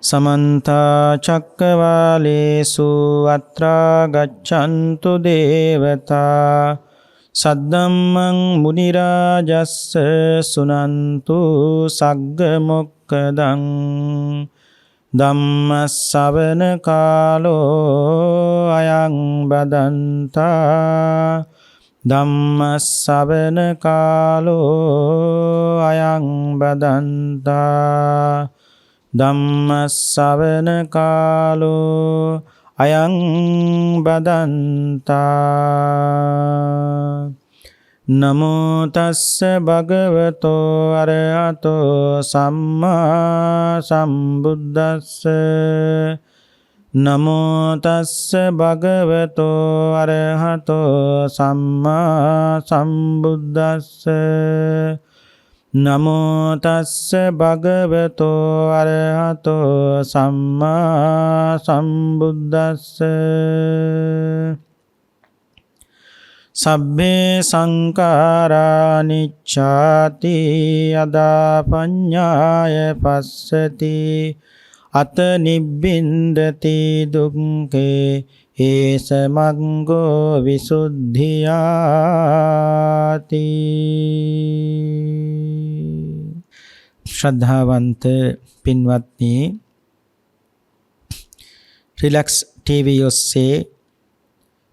समन्ता चक्रवालेषु अत्रा गच्छन्तु देवता सद्धम्मं मुनिराजस्स सुनन्तु सग्गमोक्खदं ධම්මස්සවන කාලෝ අයං බදන්තා ධම්මස්සවන කාලෝ අයං බදන්තා ධම්මස්සවන කාලෝ අයං බදන්තා නමෝ තස්ස භගවතෝ අරහතෝ සම්මා සම්බුද්දස්ස නමෝ තස්ස භගවතෝ අරහතෝ සම්මා සම්බුද්දස්ස නමෝ තස්ස භගවතෝ අරහතෝ සම්මා සම්බුද්දස්ස සබ්බේ සංඛාරා නිච්ඡාති යදා පඤ්ඤාය පස්සති අත නිබ්බින්දති දුක්ඛේ ඒස මග්ගෝ විසුද්ධියාති. ශ්‍රද්ධාවන්ත පින්වත්නි, රිලැක්ස් ටීවී ඔස්සේ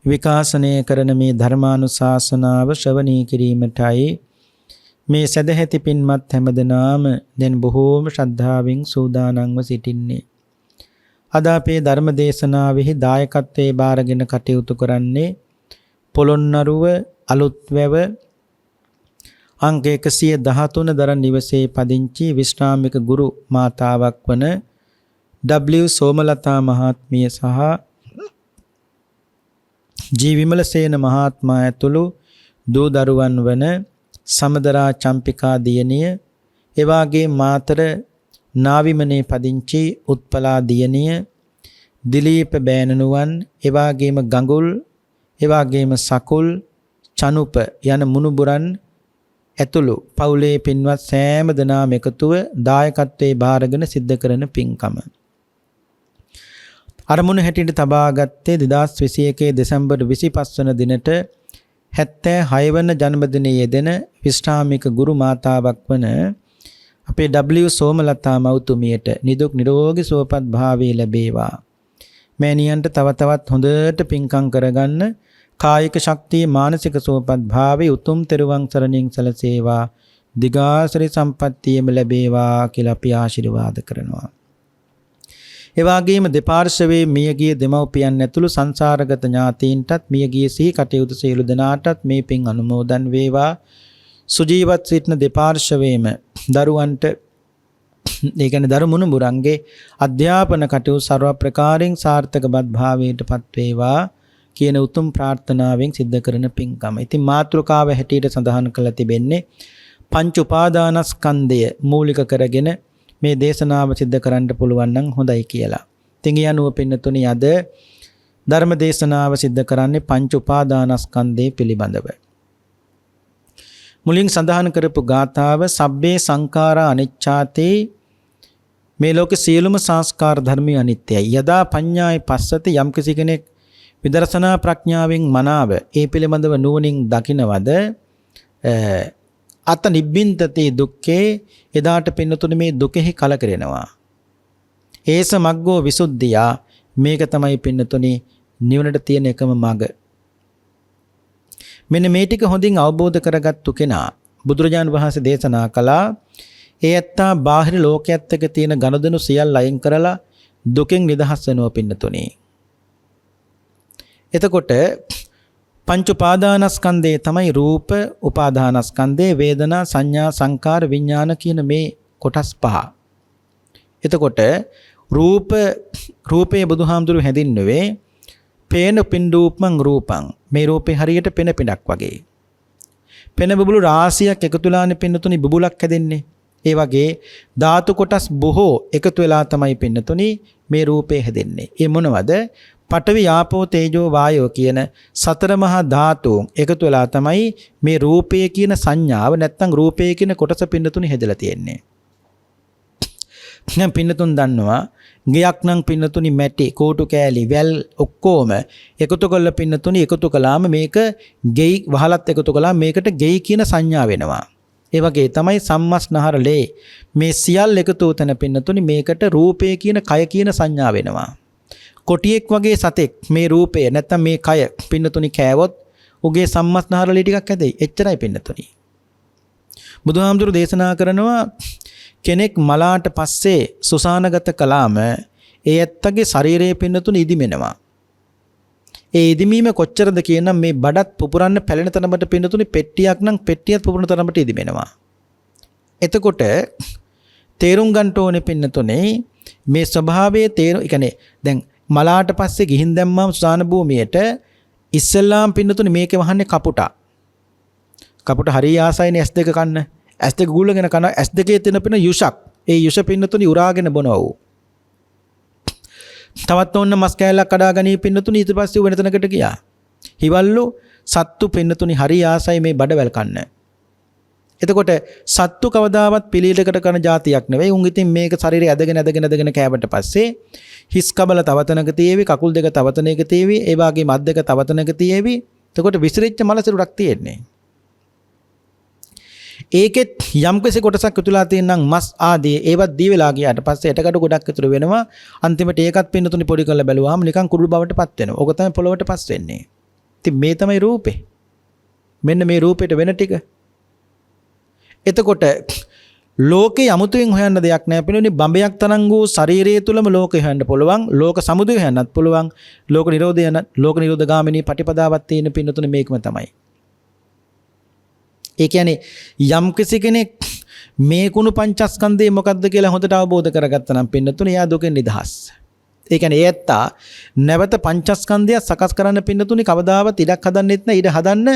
විකාශනය කරන මේ ධර්මානුශාසනාව ශ්‍රවණය කිරීමටයි මේ සදැහැති පින්වත් හැමදෙනාම දැන් බොහෝම ශ්‍රද්ධාවෙන් සූදානම්ව සිටින්නේ. අද අපේ ධර්ම දේශනාවෙහි දායකත්වයේ බාරගෙන කටයුතු කරන්නේ පොළොන්නරුව අලුත්වැව අංක 113 දරණ නිවසේ පදිංචි විශ්‍රාමික ගුරු මාතාවක් වන W සෝමලතා මහත්මිය සහ ජී විමලසේන මහත්මයා ඇතුළු දූ දරුවන් වන සමදරා චම්පිකා දියණිය, එවාගේ මාතර නාවිමනේ පදිංචි උත්පලා දියණිය, දිලීප බෑණනුවන්, එවාගේම ගඟුල්, එවාගේම සකුල්, චනුප යන මුණුබුරන් ඇතුළු පවුලේ පින්වත් සෑම දෙනාම එකතුව දායකත්වයේ බාරගෙන සිද්ධ කරන පින්කම. අරමුණ හැටියට තබාගත්තේ 2021 දෙසැම්බර් 25 වන දිනට 76 වන ජන්මදිනයේ යෙදෙන විශ්‍රාමික ගුරු මාතාවක් වන අපේ W සෝමලතා මෞතුමියට නිදුක් නිරෝගී සුවපත් භාවය ලැබේවා. මෑණියන්ට තව තවත් හොඳට පින්කම් කරගන්න කායික ශක්තිය, මානසික සුවපත් භාවය උතුම් තෙරුවන් සරණින් සැලසේවා. දිගාසරි සම්පත්තියම ලැබේවා කියලා අපි ආශිර්වාද කරනවා. එවාගේම දෙපාර්ශවයේ මියගිය දෙමව්පියන් ඇතුළු සංසාරගත ඥාතීන්ටත් මියගිය සිහි කටයුතු සියලු දෙනාටත් මේ පින් අනුමෝදන් වේවා. සුජීවත් සිටින දෙපාර්ශවයේම දරුවන්ට, ඒ කියන්නේ දරු මුණුබුරන්ගේ අධ්‍යාපන කටයුතු ਸਰව ප්‍රකාරයෙන් සාර්ථකවත් භාවයටපත් වේවා කියන උතුම් ප්‍රාර්ථනාවෙන් සිද්ධ කරන පින්කම. ඉතින් මාතෘකාව හැටියට සඳහන් කරලා තිබෙන්නේ පංච උපාදානස්කන්ධය මූලික කරගෙන මේ දේශනාව සිද්ධ කරන්න පුළුවන් නම් හොඳයි කියලා. ඉතින් ඒ අනුව පින්නතුනි අද ධර්ම දේශනාව සිද්ධ කරන්නේ පංච උපාදානස්කන්ධය පිළිබඳව. මුලින් සඳහන් කරපු ගාථාව සබ්බේ සංඛාරා අනිච්ඡාතේ, මේ ලෝකේ සියලුම සංස්කාර ධර්මී අනිත්‍යයි. යදා පඤ්ඤාය පස්සති, යම් කිසි කෙනෙක් විදර්ශනා ප්‍රඥාවෙන් මනාව ඒ පිළිබඳව නුවණින් දකිනවද අත නිබ්බින්දති දුක්ඛේ, එදාට පින්නතුනේ මේ දුකෙහි කලකිරෙනවා. ඒස මග්ගෝ විසුද්ධියා, මේක තමයි පින්නතුනේ නිවනට තියෙන එකම මඟ. මෙන්න මේ ටික හොඳින් අවබෝධ කරගත්තු කෙනා බුදුරජාණන් වහන්සේ දේශනා කළා, ඒ ඇත්තා බාහිර ලෝකයේත් එක්ක තියෙන ගනුදෙනු සියල්ල අයින් කරලා දුකෙන් නිදහස් වෙනවා පින්නතුනේ. එතකොට පංච උපාදානස්කන්ධය තමයි රූප උපාදානස්කන්ධේ, වේදනා, සංඥා, සංකාර, විඥාන කියන මේ කොටස් පහ. එතකොට රූපේ බුදුහාමුදුරු හැදින්නුවේ පේන පින්ඩූපමං රූපං, මේ රූපේ හරියට පෙන පිටක් වගේ. පෙන බබුළු රාශියක් එකතු වෙලානේ පින්නතුනි බබුලක් හැදෙන්නේ. ඒ වගේ ධාතු කොටස් බොහෝ එකතු වෙලා තමයි පින්නතුනි මේ රූපේ හැදෙන්නේ. ඒ මොනවද? පඨවි ආපෝ තේජෝ වායෝ කියන සතර මහා ධාතුන් එකතු වෙලා තමයි මේ රූපය කියන සංඥාව නැත්තම් රූපය කියන කොටස පින්නතුනි හැදලා තියෙන්නේ. දැන් පින්නතුන් දන්නවා ගයක් නම් පින්නතුනි මැටි කෝටු කෑලි වැල් ඔක්කොම එකතු කරලා පින්නතුනි එකතු කළාම මේක ගෙයි වහලත් එකතු කළාම මේකට ගෙයි කියන සංඥා වෙනවා. ඒ වගේ තමයි සම්මස්නහර ලේ මේ සියල්ල එකතු තැන පින්නතුනි මේකට රූපය කියන කය කියන සංඥා වෙනවා. කොටියෙක් වගේ සතෙක් මේ රූපය නැත්තම් මේ කය පින්නතුනි කෑවොත් උගේ සම්මස්නහර ලේ ටිකක් ඇදෙයි. එච්චරයි පින්නතුනි. බුදුහාමුදුරු දේශනා කරනවා කෙනෙක් මලාට පස්සේ සුසානගත කළාම ඒ ඇත්තගේ ශරීරයේ පින්නතුනි ඉදිමෙනවා. ඒ ඉදිමීම කොච්චරද කියනම් මේ බඩත් පුපුරන්න පැලෙන තරමට පින්නතුනි පෙට්ටියක් නම් පෙට්ටියත් පුපුරන තරමට ඉදිමෙනවා. එතකොට තේරුම් ගන්න ඕනේ පින්නතුනේ මේ ස්වභාවයේ තේරු කියන්නේ දැන් මලාට පස්සේ ගිහින් දැම්මම සුසාන භූමියට ඉස්සෙල්ලාම පින්නතුනි මේකේ වහන්නේ කපුටා. කපුට හරිය ආසයිනේ S2 කන්න. S2 ගුල්ලගෙන කන S2 තියෙන පින යුෂක්. ඒ යුෂ පින්නතුනි උරාගෙන බොනවා ඌ. තවත් ඕන්න මස් කෑල්ලක් කඩාගනී පින්නතුනි ඊට පස්සේ වෙන තැනකට ගියා. හිවල්ලු සත්තු පින්නතුනි හරිය ආසයි මේ බඩවැල් කන්න. එතකොට සත්තු කවදාවත් පිළිලයකට කරන જાතියක් නෙවෙයි. උන් ඉතින් මේක ශරීරය ඇදගෙන කෑවට පස්සේ හිස් කබල තවතනක තියේවි, කකුල් දෙක තවතනක තියේවි, ඒ වගේම අත් දෙක තවතනක තියේවි. එතකොට විසිරිච්ච මල සිරුරක් තියෙන්නේ. ඒකෙත් යම්කිසි කොටසක් ඉතුලා තියෙනනම් මස් ආදී ඒවත් දී වෙලා ගියාට පස්සේ එටකට ගොඩක් ඉතුරු වෙනවා. අන්තිමට ඒකත් පින්නතුනි පොඩි කරලා බැලුවාම නිකන් කුරුළු බවටපත් වෙනවා. ඕක තමයි පොළොවට පස් වෙන්නේ. ඉතින් මේ තමයි රූපේ. මෙන්න මේ රූපෙට වෙන ටික. එතකොට ලෝකේ අමුතුවෙන් හොයන්න දෙයක් නැහැ. පිළිවෙන්නේ බඹයක් තරම් වූ ශරීරය තුලම ලෝකේ හොයන්න පුළුවන්. ලෝක සමුදය හොයන්නත් පුළුවන්. ලෝක නිරෝධ ගාමිනී පටිපදාවක් තියෙන පින්නතුනි මේකම තමයි. ඒ කියන්නේ යම් කෙනෙක් මේ කුණු පංචස්කන්ධය මොකක්ද කියලා හොඳට අවබෝධ කරගත්තා නම් පින්නතුනේ එයා දුකෙන් නිදහස්. ඒ කියන්නේ ඒ ඇත්තා නැවත පංචස්කන්ධය සකස් කරන්න පින්නතුනේ කවදාවත් ඉඩක් හදන්නෙත් නැහැ, ඉඩ හදන්න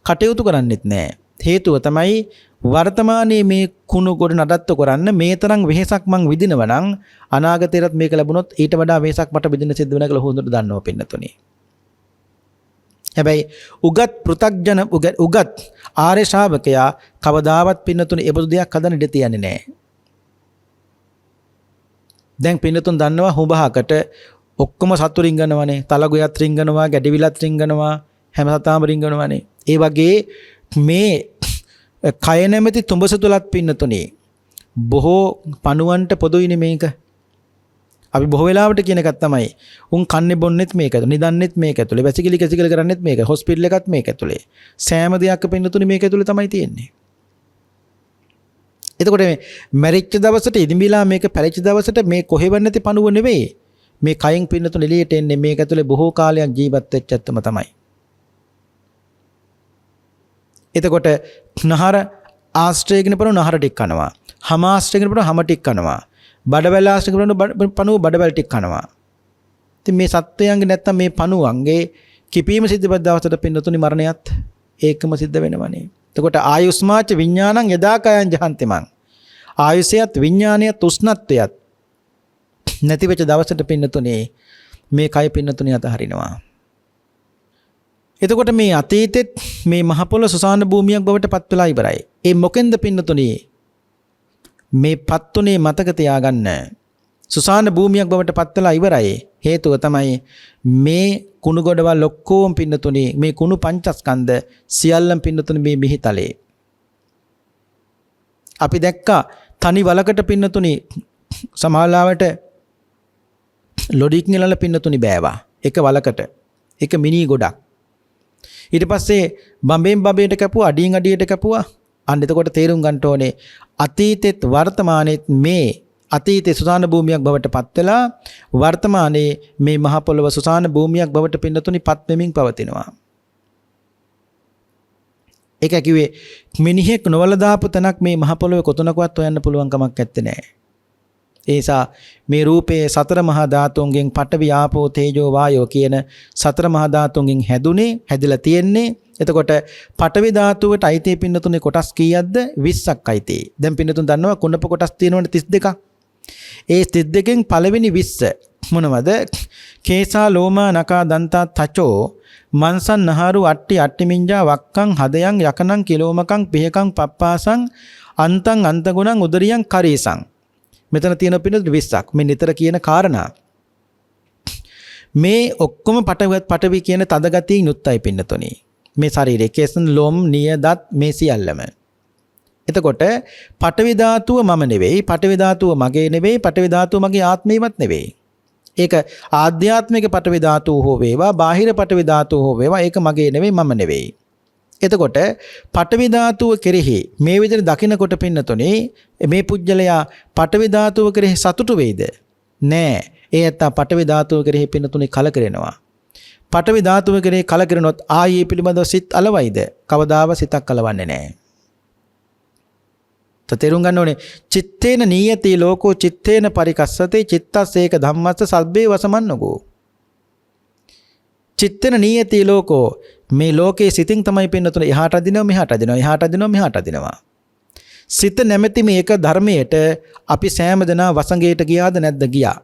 කටයුතු කරන්නෙත් නැහැ. හේතුව තමයි වර්තමානයේ මේ කුණු ගොඩ නඩත්තු කරන්න මේ තරම් වෙහෙසක් මං විඳිනවා නම් අනාගතේට මේක ලැබුණොත් ඊට වඩා වෙහෙසක් මට විඳින්න සිද්ධ වෙනවා කියලා හොඳට දන්නවා පින්නතුනේ. හැබැයි උගත් පෘථග්ජන උගත් ආර්ය ශ්‍රාවකයා කවදාවත් පින්නතුනේ ඒ බඳු දෙයක් හදන්න ඉඩ තියන්නේ නැහැ. දැන් පින්නතුන් දන්නවා හුඹහකට ඔක්කොම සතු රින්ගනවානේ, තලගොයත් රින්ගනවා, ගැඩවිලත් රින්ගනවා, හැම සතාම රින්ගනවානේ. ඒ වගේ මේ කය නැමැති තුඹස තුලත් පින්නතුනේ බොහෝ පණුවන්ට පොදුයිනේ මේක. අපි බොහෝ වෙලාවට කියන එකක් තමයි උන් කන්නේ බොන්නෙත් මේක ඇතුලේ, නිදන්නෙත් මේක ඇතුලේ, වැසිකිලි කැසිකිලි කරන්නෙත් මේක, හොස්පිටල් එකත් මේක ඇතුලේ. සෑම දෙයක් පින්නතුනේ මේක ඇතුලේ තමයි තියෙන්නේ. එතකොට මේ මැරිච්ච දවසට ඉදිමිලා මේක පැලිච්ච දවසට මේ කොහෙවත් නැති පණුව නෙවෙයි. මේ කයෙන් පින්නතුනේ එළියට එන්නේ මේක ඇතුලේ බොහෝ කාලයක් ජීවත් වෙච්ච ඇත්තම තමයි. එතකොට නහර ආශ්‍රයගෙන පණුව නහර ටික කනවා. හම ආශ්‍රයගෙන පණුව හම ටික කනවා. බඩවැල් ආශ්‍රයගෙන පණුව බඩවැල් ටික කනවා. ඉතින් මේ සත්වයන්ගේ නැත්තම් මේ පණුවන්ගේ කිපීම සිද්ධ වෙද්දී දවසට පින්නතුනි මරණයත් ඒකම සිද්ධ වෙනවනේ. එතකොට ආයුස්මාච විඥානං යදා කයං ජහන්තිමං. ආයුෂයත් විඥානයත් උෂ්ණත්වයත් නැති වෙච්ච දවසට පින්නතුනි මේ කය පින්නතුනි අතහරිනවා. එතකොට මේ අතීතෙත් මේ මහ පොළොව සුසාන භූමියක් බවට පත් වෙලා ඉවරයි. ඒ මොකෙන්ද පින්නතුනි මේ පත්තුනේ මතක තියාගන්න. සුසාන භූමියක් බවට පත් වෙලා ඉවරයි. හේතුව තමයි මේ කුණු ගොඩවල් ඔක්කොම පින්නතුනි මේ කුණු පංචස්කන්ධ සියල්ලම පින්නතුනි මේ මිහිතලේ. අපි දැක්කා තනි වලකට පින්නතුනි සමාලාවට ලොඩික් නෙලල පින්නතුනි බෑවා. එක වලකට. එක මිනි ගොඩක්. ඊට පස්සේ බඹෙන් බඹයට කැපුවා, අඩියෙන් අඩියට කැපුවා. අන්න එතකොට තේරුම් ගන්න ඕනේ අතීතෙත් වර්තමානෙත් මේ අතීතේ සුසාන භූමියක් බවට පත් වෙලා වර්තමානයේ මේ මහ පොළොව සුසාන භූමියක් බවට පින්නතුනි පත් වෙමින් පවතිනවා. ඒක කිව්වේ මිනිහෙක් නොවල දාපු තැනක් මේ මහ පොළොවේ කොතනකවත් හොයන්න පුළුවන් කමක් නැත්තේ නෑ. ඒ නිසා මේ රූපයේ සතර මහා ධාතුන්ගෙන් පඨවි ආපෝ තේජෝ වායෝ කියන සතර මහා ධාතුන්ගෙන් හැදුනේ, හැදිලා තියෙන්නේ. එතකොට පඨවි ධාතුවට අයිති පින්නතුනේ කොටස් කීයක්ද? 20ක් අයිති. දැන් පින්නතුන් දන්නවා කුණප කොටස් තියෙනවනේ 32ක්. ඒ 32කින් පළවෙනි 20 මොනවද? කේසා ලෝමා නකා දන්තා තචෝ මන්සන් නහරු අට්ටි අට්ටිමින්ජා වක්කං හදයන් යකනං කිලෝමකං පිහකං පප්පාසං අන්තං අන්තගුණං උදරියං කරේසං මෙතන තියෙන පින්නතුනි 20ක්. මේ නිතර කියන කාරණා. මේ ඔක්කොම පටවි කියන තද ගතියින් යුක්තයි පින්නතුනි. මේ ශරීරයේ කේසන් ලොම් නිය දත් මේ සියල්ලම. එතකොට පටවි ධාතුව මම නෙවෙයි, පටවි ධාතුව මගේ නෙවෙයි, පටවි ධාතුව මගේ ආත්මයවත් නෙවෙයි. ඒක ආධ්‍යාත්මික පටවි ධාතුව හෝ වේවා, බාහිර පටවි ධාතුව හෝ වේවා, ඒක මගේ නෙවෙයි, මම නෙවෙයි. එතකොට පටවි ධාතුව කෙරෙහි මේ විදිහට දකිනකොට පින්නතුනේ මේ පුජ්‍යලයා පටවි ධාතුව කෙරෙහි සතුටු වෙයිද? නෑ. ඒ ඇත්ත පටවි ධාතුව කෙරෙහි පින්නතුනේ කලකිරෙනවා. පටවි ධාතුව කෙරෙහි කලකිරෙනොත් ආයේ පිළිබඳව සිත් අලවයිද? කවදාවත් සිතක් අලවන්නේ නෑ. තේරුම් ගන්න ඕනේ චිත්තේන නීයති ලෝකෝ චිත්තේන පරිකස්සතේ චිත්තස් ඒක ධම්මස්ස සබ්බේ වසමන්නකෝ. චිත්තේන නීයති ලෝකෝ මේ ලෝකේ සිතින් තමයි පින්නතුනේ එහාට අදිනවා මෙහාට අදිනවා එහාට අදිනවා මෙහාට අදිනවා. සිත නැමැති මේක ධර්මයට අපි සෑම දෙනා වසඟයට ගියාද නැද්ද? ගියා.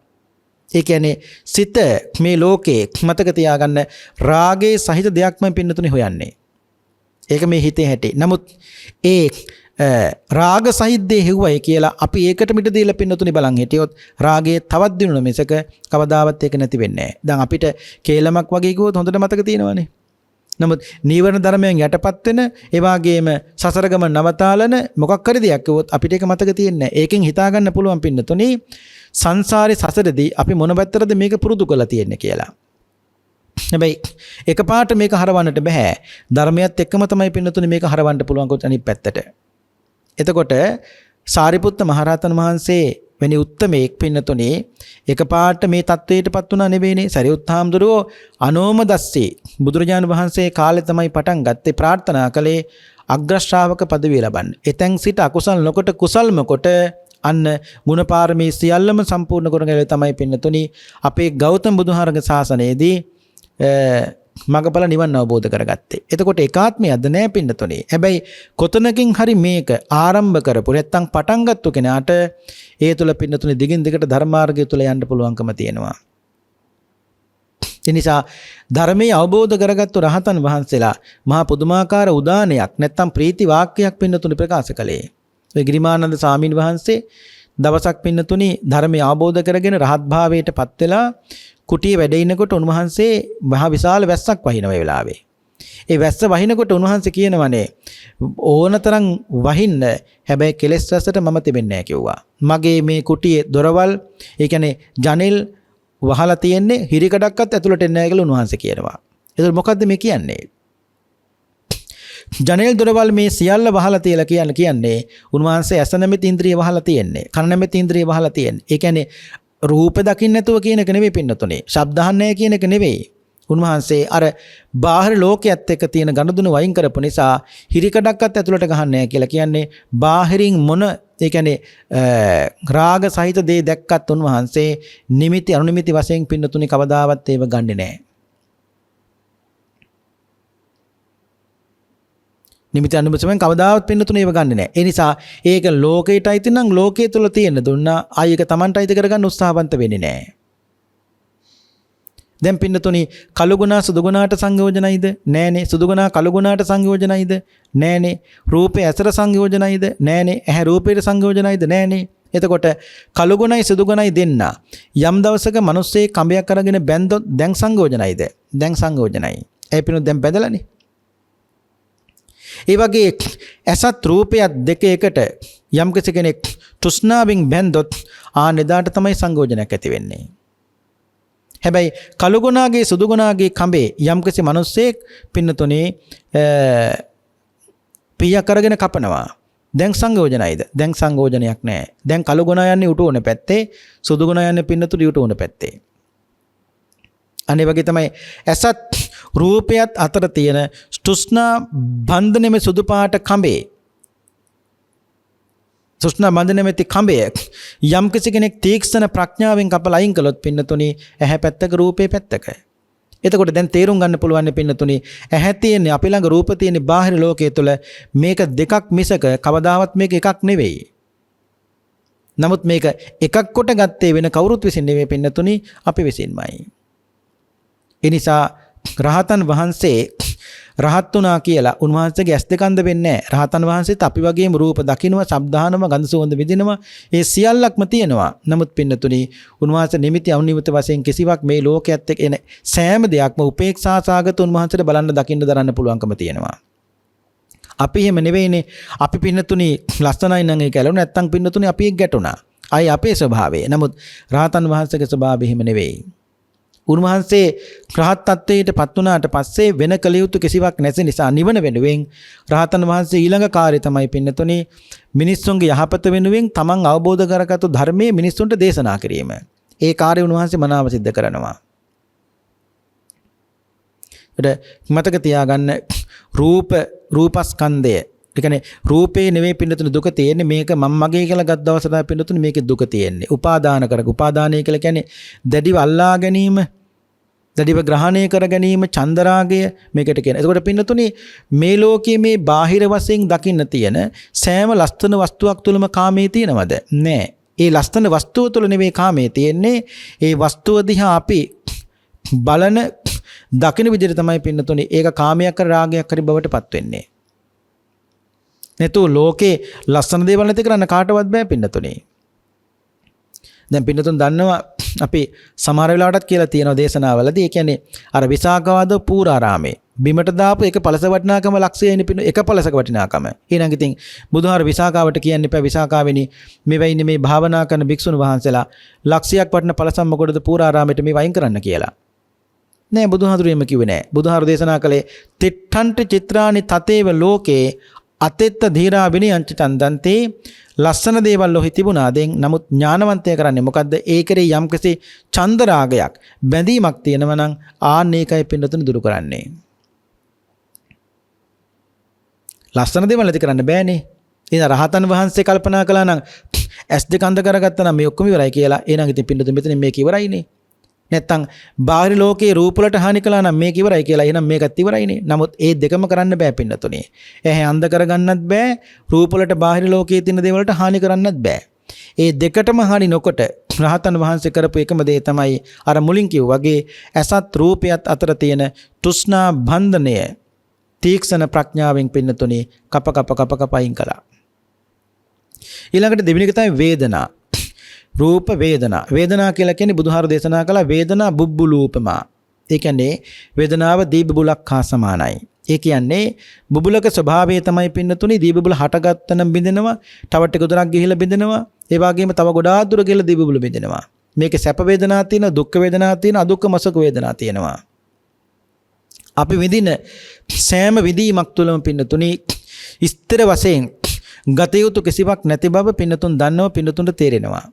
ඒ කියන්නේ සිත මේ ලෝකේ මතක තියාගන්න රාගයේ සහිත දෙයක්ම පින්නතුනේ හොයන්නේ. ඒක මේ හිතේ හැටි. නමුත් ඒ රාග සහිද්දේ හෙව්වයි කියලා අපි ඒකට මිට දීලා පින්නතුනි බලන් හිටියොත් රාගයේ තවත් දිනුන මිසක කවදාවත් ඒක නැති වෙන්නේ නැහැ. දැන් අපිට කේලමක් වගේ කිව්වොත් හොඳට මතක තියෙනවනේ. නමුත් නීවරණ ධර්මයන් යටපත් වෙන ඒ වගේම සසර ගමන නවතාලන මොකක් හරි දෙයක් කිව්වොත් අපිට ඒක මතක තියෙන්නේ නැහැ. ඒකෙන් හිතා ගන්න පුළුවන් පින්නතුනි සංසාරේ සසරදී අපි මොන පැත්තටද මේක පුරුදු කරලා තියෙන්නේ කියලා. හැබැයි එකපාරට මේක හරවන්නට බෑ. ධර්මයත් එක්කම තමයි පින්නතුනි මේක හරවන්න පුළුවන් කොට අනිත් පැත්තට. එතකොට සාරිපුත්ත මහරහතන් වහන්සේ වෙනි උත්තමයෙක් පින්නතුනේ එකපාරට මේ தത്വයටපත් වුණා නෙවෙයිනේ. සරියුත් හාමුදුරුවෝ අනෝමදස්සේ බුදුරජාණන් වහන්සේ කාලේ තමයි පටන් ගත්තේ ප්‍රාර්ථනා කළේ අග්‍ර ශ්‍රාවක පදවිය ලබන්න. එතෙන් සිට අකුසල් නොකොට කුසල්ම කොට අන්න ගුණපාරමී සියල්ලම සම්පූර්ණ කරගෙන තමයි පින්නතුනි අපේ ගෞතම බුදුහාරගේ ශාසනයේදී මගපල නිවන් අවබෝධ කරගත්තේ. එතකොට ඒකාත්මයක්ද නෑ පින්නතුනේ. හැබැයි කොතනකින් හරි මේක ආරම්භ කරපු නැත්තම් පටන් ගත්ත කෙනාට ඒ තුල පින්නතුනේ දිගින් දිගට ධර්මාර්ගය තුල යන්න පුළුවන්කම තියෙනවා. ඒ නිසා ධර්මයේ අවබෝධ කරගත්තු රහතන් වහන්සේලා මහා පුදුමාකාර උදානයක් නැත්තම් ප්‍රීති වාක්‍යයක් පින්නතුනේ ප්‍රකාශ කළේ. ඒ ගිරිමානන්ද සාමීන් වහන්සේ දවසක් පින්නතුනේ ධර්මයේ අවබෝධ කරගෙන රහත් භාවයට පත් වෙලා කුටියේ වැඩ ඉනකොට උන්වහන්සේ මහ විශාල වැස්සක් වහින වෙලාවේ. ඒ වැස්ස වහිනකොට උන්වහන්සේ කියනවනේ ඕනතරම් වහින්න හැබැයි කෙලෙස් රසට මම තිබෙන්නේ නැහැ කිව්වා. මගේ මේ කුටියේ දොරවල් ඒ කියන්නේ ජනෙල් වහලා තියෙන්නේ හිරිකඩක්වත් ඇතුළට එන්නේ නැහැ කියලා උන්වහන්සේ කියනවා. ඒක මොකද්ද මේ කියන්නේ? ජනෙල් දොරවල් මේ සියල්ල වහලා තියලා කියන්නේ උන්වහන්සේ ඇස නැමැති ඉන්ද්‍රිය වහලා තියෙන්නේ. කන නැමැති ඉන්ද්‍රිය වහලා තියෙන්නේ. ඒ කියන්නේ රූප දකින්න නැතුව කියන එක නෙවෙයි පින්නතුනේ. ශබ්ද අහන්නේ කියන එක නෙවෙයි. උන්වහන්සේ අර බාහිර ලෝකයේත් එක්ක තියෙන ගනුදෙනු වයින් කරපු නිසා හිරිකඩක්වත් ඇතුළට ගහන්නේ නැහැ කියලා කියන්නේ බාහිරින් මොන ඒ කියන්නේ රාග සහිත දේ දැක්කත් උන්වහන්සේ නිමිති අනුනිමිති වශයෙන් පින්නතුනේ කවදාවත් ඒව ගන්නෙ නැහැ. නිමිති අනුබසෙන් කවදාවත් පින්නතුනේ ඒව ගන්නෙ නැහැ. ඒ නිසා ඒක ලෝකයට අයිති නම් ලෝකයේ තුල තියෙන දුන්නා ආයෙක Tamanට අයිති කරගන්න උත්සාහවන්ත වෙන්නේ නැහැ. දැන් පින්නතුනේ කළු ගුණා සුදු ගුණාට සංයෝජනයිද? නෑනේ. සුදු ගුණා කළු ගුණාට සංයෝජනයිද? නෑනේ. රූපේ ඇසර සංයෝජනයිද? නෑනේ. ඇහැ රූපේට සංයෝජනයිද? නෑනේ. එතකොට කළු ගුණයි සුදු ගුණයි දෙන්න යම් දවසක මිනිස්සේ කඹයක් අරගෙන බැන්දොත් දැන් සංයෝජනයිද? දැන් සංයෝජනයි. ඒ පිනු දැන් බැදලානේ. ඒ වගේ ඇසත් රූපයත් දෙක එකට යම් කෙනෙක් තෘෂ්ණාවෙන් බැන්දොත් ආනෙදාට තමයි සංයෝජනයක් ඇති වෙන්නේ. හැබැයි කළු ගුණාගේ සුදු ගුණාගේ කඹේ යම් මිනිස්සෙක් පින්නතුනේ පියක් අරගෙන කපනවා. දැන් සංයෝජනයිද? දැන් සංයෝජනයක් නැහැ. දැන් කළු ගුණා යන්නේ උට උන පැත්තේ, සුදු ගුණා යන්නේ පින්නතුනේ උට උන පැත්තේ. අනේ වගේ තමයි ඇසත් රූපයත් අතර තියෙන තෘෂ්ණා බන්ධනෙම සුදු පාට කඹේ තෘෂ්ණා බන්ධනෙමෙති කඹය යම් කෙනෙක් තීක්ෂණ ප්‍රඥාවෙන් කපලා අයින් කළොත් පින්නතුනි ඇහැ පැත්තක රූපේ පැත්තක. එතකොට දැන් තේරුම් ගන්න පුළුවන් පින්නතුනි ඇහැ තියෙන්නේ අපි ළඟ රූප තියෙන්නේ බාහිර ලෝකයේ තුල මේක දෙකක් මිසක කවදාවත් මේක එකක් නෙවෙයි. නමුත් මේක එකක් කොට ගත්තේ වෙන කවුරුත් විසින් නෙවෙයි පින්නතුනි අපි විසින්මයි. ඒ නිසා රහතන් වහන්සේ රහත් වුණා කියලා උන්වහන්සේගේ ඇස් දෙක අන්ධ වෙන්නේ නැහැ. රහතන් වහන්සේත් අපි වගේම රූප දකින්නවා, ශබ්දානම, ගන්ධ සුවඳ විඳිනවා. ඒ සියල්ලක්ම තියෙනවා. නමුත් පින්නතුනි උන්වහන්සේ නිමිති අනිමිත වශයෙන් කිසිවක් මේ ලෝකයේත් එන සෑම දෙයක්ම උපේක්ෂා සාගත උන්වහන්සේට බලන්න දකින්න දරන්න පුළුවන්කම තියෙනවා. අපි එහෙම නෙවෙයිනේ. අපි පින්නතුනි ලස්සනයි නම් ඒක ඇලුන නැත්තම් පින්නතුනි අපි එක් ගැටුණා. අයි අපේ ස්වභාවය. නමුත් රහතන් වහන්සේගේ ස්වභාවය එහෙම නෙවෙයි. උන්වහන්සේ රහත් ත්වයට පත් වුණාට පස්සේ වෙන කල යුතු කිසිවක් නැති නිසා නිවන වෙනුවෙන් රහතන් වහන්සේ ඊළඟ කාර්යය තමයි පින්නතුනි මිනිස්සුන්ගේ යහපත වෙනුවෙන් තමන් අවබෝධ කරගත්තු ධර්මයේ මිනිස්සුන්ට දේශනා කිරීම. ඒ කාර්යය උන්වහන්සේ මනාව සිද්ධ කරනවා. මතක තියාගන්න රූපස්කන්ධය. ඒ කියන්නේ රූපේ නෙවෙයි පින්නතුනි දුක තියෙන්නේ. මේක මම මගේ කියලා ගත් දවසට තමයි පින්නතුනි මේකේ දුක තියෙන්නේ. උපාදාන කරග. උපාදානය කියලා කියන්නේ දැඩිව අල්ලා ගැනීම, දැඩිව ග්‍රහණය කර ගැනීම, චන්දරාගය මේකට කියන. එතකොට පින්නතුනි මේ ලෝකයේ මේ බාහිර වශයෙන් දකින්න තියෙන සෑම ලස්සන වස්තුවක් තුළම කාමයේ තියෙනවද? නැහැ. ඒ ලස්සන වස්තුව තුළ නෙවෙයි කාමයේ තියෙන්නේ. ඒ වස්තුව දිහා අපි බලන දකින විදිහට තමයි පින්නතුනි ඒක කාමයක් කර රාගයක් හරි බවටපත් වෙන්නේ. නැතු ලෝකේ ලස්සන දේවල් නැති කරන්න කාටවත් බෑ පින්නතුනි. දැන් පින්නතුන් දන්නවා අපි සමහර වෙලාවටත් කියලා තියෙනවා දේශනාවලදී. ඒ කියන්නේ අර විසාකවාද පූරාරාමේ බිමට දාපු එක පළස වටිනාකම ලක්ෂයයිනි පින්න එක පළසක වටිනාකම. ඊළඟ ඉතින් බුදුහාර විසාකාවට කියන්න එපා විසාකාවෙනි මේ වෙයිනේ මේ භාවනා කරන භික්ෂුන් වහන්සේලා ලක්ෂයක් වටින පළසම් මොකටද පූරාරාමයට මේ වයින් කරන්න කියලා. නෑ බුදුහාඳුරු එහෙම කිව්වේ නෑ. බුදුහාරු දේශනා කළේ තිට්ඨන්ට චිත්‍රානි තතේව ලෝකේ අතෙත්ත ධීරා විනයංච චන්දන්තේ ලස්සන දේවල් ලොහි තිබුණා. දැන් නමුත් ඥානවන්තය කරන්නේ මොකද්ද? ඒකේ යම්කිසි චන්ද රාගයක් බැඳීමක් තියෙනවා නම් ආන්න ඒකයි පින්නතුන් දුරු කරන්නේ. ලස්සන දේවල් නැති කරන්න බෑනේ. එහෙනම් රහතන් වහන්සේ කල්පනා කළා නම් ඇස් දෙක අඳ කරගත්තා නම් මේ ඔක්කොම ඉවරයි කියලා. එහෙනම් ඉතින් පින්නතුන් මෙතන මේක ඉවරයිනේ. නැත්තම් බාහිර ලෝකයේ රූප වලට හානි කළා නම් මේක ඉවරයි කියලා. එහෙනම් මේකත් ඉවරයිනේ. නමුත් ඒ දෙකම කරන්න බෑ පින්නතුනේ. එහේ අන්ධ කරගන්නත් බෑ. රූප වලට බාහිර ලෝකයේ තියෙන දේවල් වලට හානි කරන්නත් බෑ. ඒ දෙකටම හානි නොකොට රහතන් වහන්සේ කරපු එකම දේ තමයි අර මුලින් කිව්වා වගේ ඇසත් රූපයත් අතර තියෙන තෘෂ්ණා බන්ධනය තීක්ෂණ ප්‍රඥාවෙන් පින්නතුනේ කප අයින් කළා. ඊළඟට දෙවෙනි එක තමයි වේදනා. රූප වේදනා. වේදනා කියලා කියන්නේ බුදුහාරු දේශනා කළ වේදනා බුබ්බුලූපමා. ඒ කියන්නේ වේදනාව දී බුබුලක් හා සමානයි. ඒ කියන්නේ බුබුලක ස්වභාවය තමයි පින්නතුනේ දී බුබුල හටගත්තනම් බින්දෙනවා, තව ටික දුරක් ගිහිලා බින්දෙනවා. ඒ වගේම තව ගොඩාක් දුර ගිහිලා දී බුබුල බින්දෙනවා. මේකේ සැප වේදනා තියෙනවා, දුක් වේදනා තියෙනවා, අදුක්කම සුඛ වේදනා තියෙනවා. අපි විඳින සෑම විදීමක් තුළම පින්නතුනේ ස්ථිර වශයෙන් ගත යුතු කිසිවක් නැති බව පින්නතුන් දන්නවා, පින්නතුන්ට තේරෙනවා.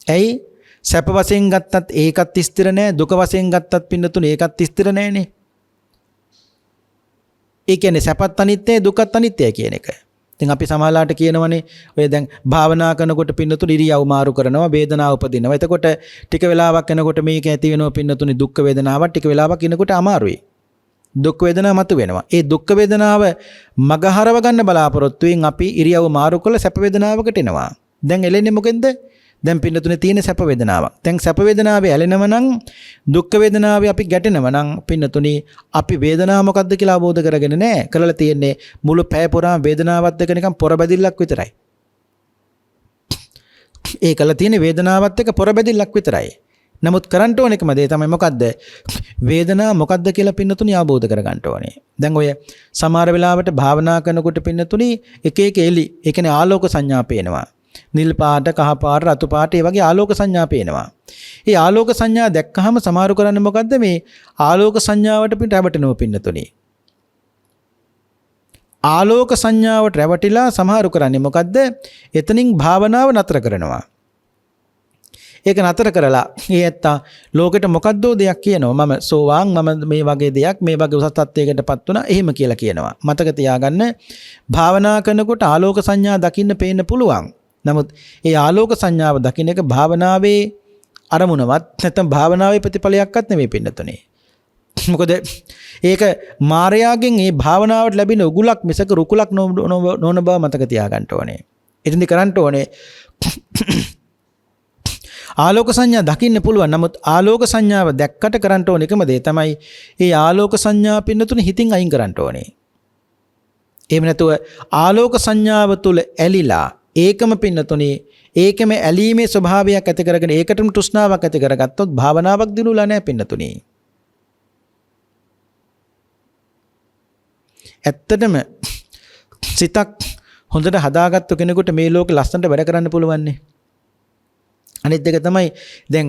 ඇයි සැප වශයෙන් ගත්තත් ඒකත් ස්ථිර නැහැ, දුක වශයෙන් ගත්තත් පින්නතුනේ ඒකත් ස්ථිර නැහැනේ. ඒ කියන්නේ සැපත් අනිත්‍යයි, දුකත් අනිත්‍යයි කියන එක. ඉතින් අපි සමාලාට කියනවනේ ඔය දැන් භාවනා කරනකොට පින්නතුනේ ඉරියව් මාරු කරනවා, වේදනාව උපදිනවා. එතකොට ටික වෙලාවක් යනකොට මේක ඇති වෙනවා පින්නතුනේ දුක් වේදනාවක්, ටික වෙලාවක් ඉනකොට අමාරුයි. දුක් වේදනාව මතු වෙනවා. ඒ දුක් වේදනාව මගහරව ගන්න බලාපොරොත්තුෙන් අපි ඉරියව් මාරු කරලා සැප වේදනාවකට එනවා. දැන් එලෙන්නේ මොකෙන්ද? දැන් පින්නතුනේ තියෙන සැප වේදනාවක්. දැන් සැප වේදනාවේ ඇලෙනව නම් දුක් වේදනාවේ අපි ගැටෙනව නම් පින්නතුනේ අපි වේදනාව මොකද්ද කියලා අවබෝධ කරගෙන නැහැ. කරලා තියෙන්නේ මුළු පැය පුරාම වේදනාවත් එක්ක නිකන් පොරබැදිල්ලක් විතරයි. ඒ කළා තියෙන වේදනාවත් එක්ක පොරබැදිල්ලක් විතරයි. නමුත් කරන්න ඕන එකම දේ තමයි මොකද්ද? වේදනාව මොකද්ද කියලා පින්නතුනේ අවබෝධ කරගන්න ඕනේ. දැන් ඔය සමහර වෙලාවට භාවනා කරනකොට පින්නතුනේ එක එක එලි, ඒ කියන්නේ ආලෝක සංඥා පේනවා. නිල් පාට, කහ පාට, රතු පාට, ඒ වගේ ආලෝක සංඥා පේනවා. ඒ ආලෝක සංඥා දැක්කහම සමහරු කරන්නේ මොකද්ද? මේ ආලෝක සංඥාවට පිට රැවටෙනවා පින්නතුනේ. ආලෝක සංඥාවට රැවටිලා සමහරු කරන්නේ මොකද්ද? එතනින් භාවනාව නතර කරනවා. ඒක නතර කරලා ඒ ඇත්තා ලෝකෙට මොකද්දෝ දෙයක් කියනවා. මම සෝවාන්, මම මේ වගේ දෙයක්, මේ වගේ උසස් තත්ත්වයකටපත් වුණා, එහෙම කියලා කියනවා. මතක තියාගන්න භාවනා කරනකොට ආලෝක සංඥා දකින්න පේන්න පුළුවන්. නමුත් ඒ ආලෝක සංඥාව දකින්න එක භාවනාවේ අරමුණවත් නැත්නම් භාවනාවේ ප්‍රතිඵලයක්වත් නෙමෙයි පින්නතුනේ. මොකද ඒක මායාවෙන් මේ භාවනාවට ලැබෙන උගුලක් මිසක රුකුලක් නොවන බව මතක තියාගන්න ඕනේ. එතෙන්දි කරන්න ඕනේ ආලෝක සංඥා දකින්න පුළුවන්. නමුත් ආලෝක සංඥාව දැක්කට කරන්න ඕන එකම දේ තමයි ඒ ආලෝක සංඥා පින්නතුනේ හිතින් අයින් කරන්න ඕනේ. එහෙම නැතුව ආලෝක සංඥාව තුල ඇලිලා ඒකම පින්නතුනේ ඒකම ඇලීමේ ස්වභාවයක් ඇති කරගෙන ඒකටම තෘෂ්ණාවක් ඇති කරගත්තොත් භාවනාවක් දිනුලා නැහැ පින්නතුනේ. ඇත්තටම සිතක් හොඳට හදාගත්තු කෙනෙකුට මේ ලෝකෙ ලස්සනට වැඩ කරන්න පුළුවන්නේ. අනිත් එක තමයි දැන්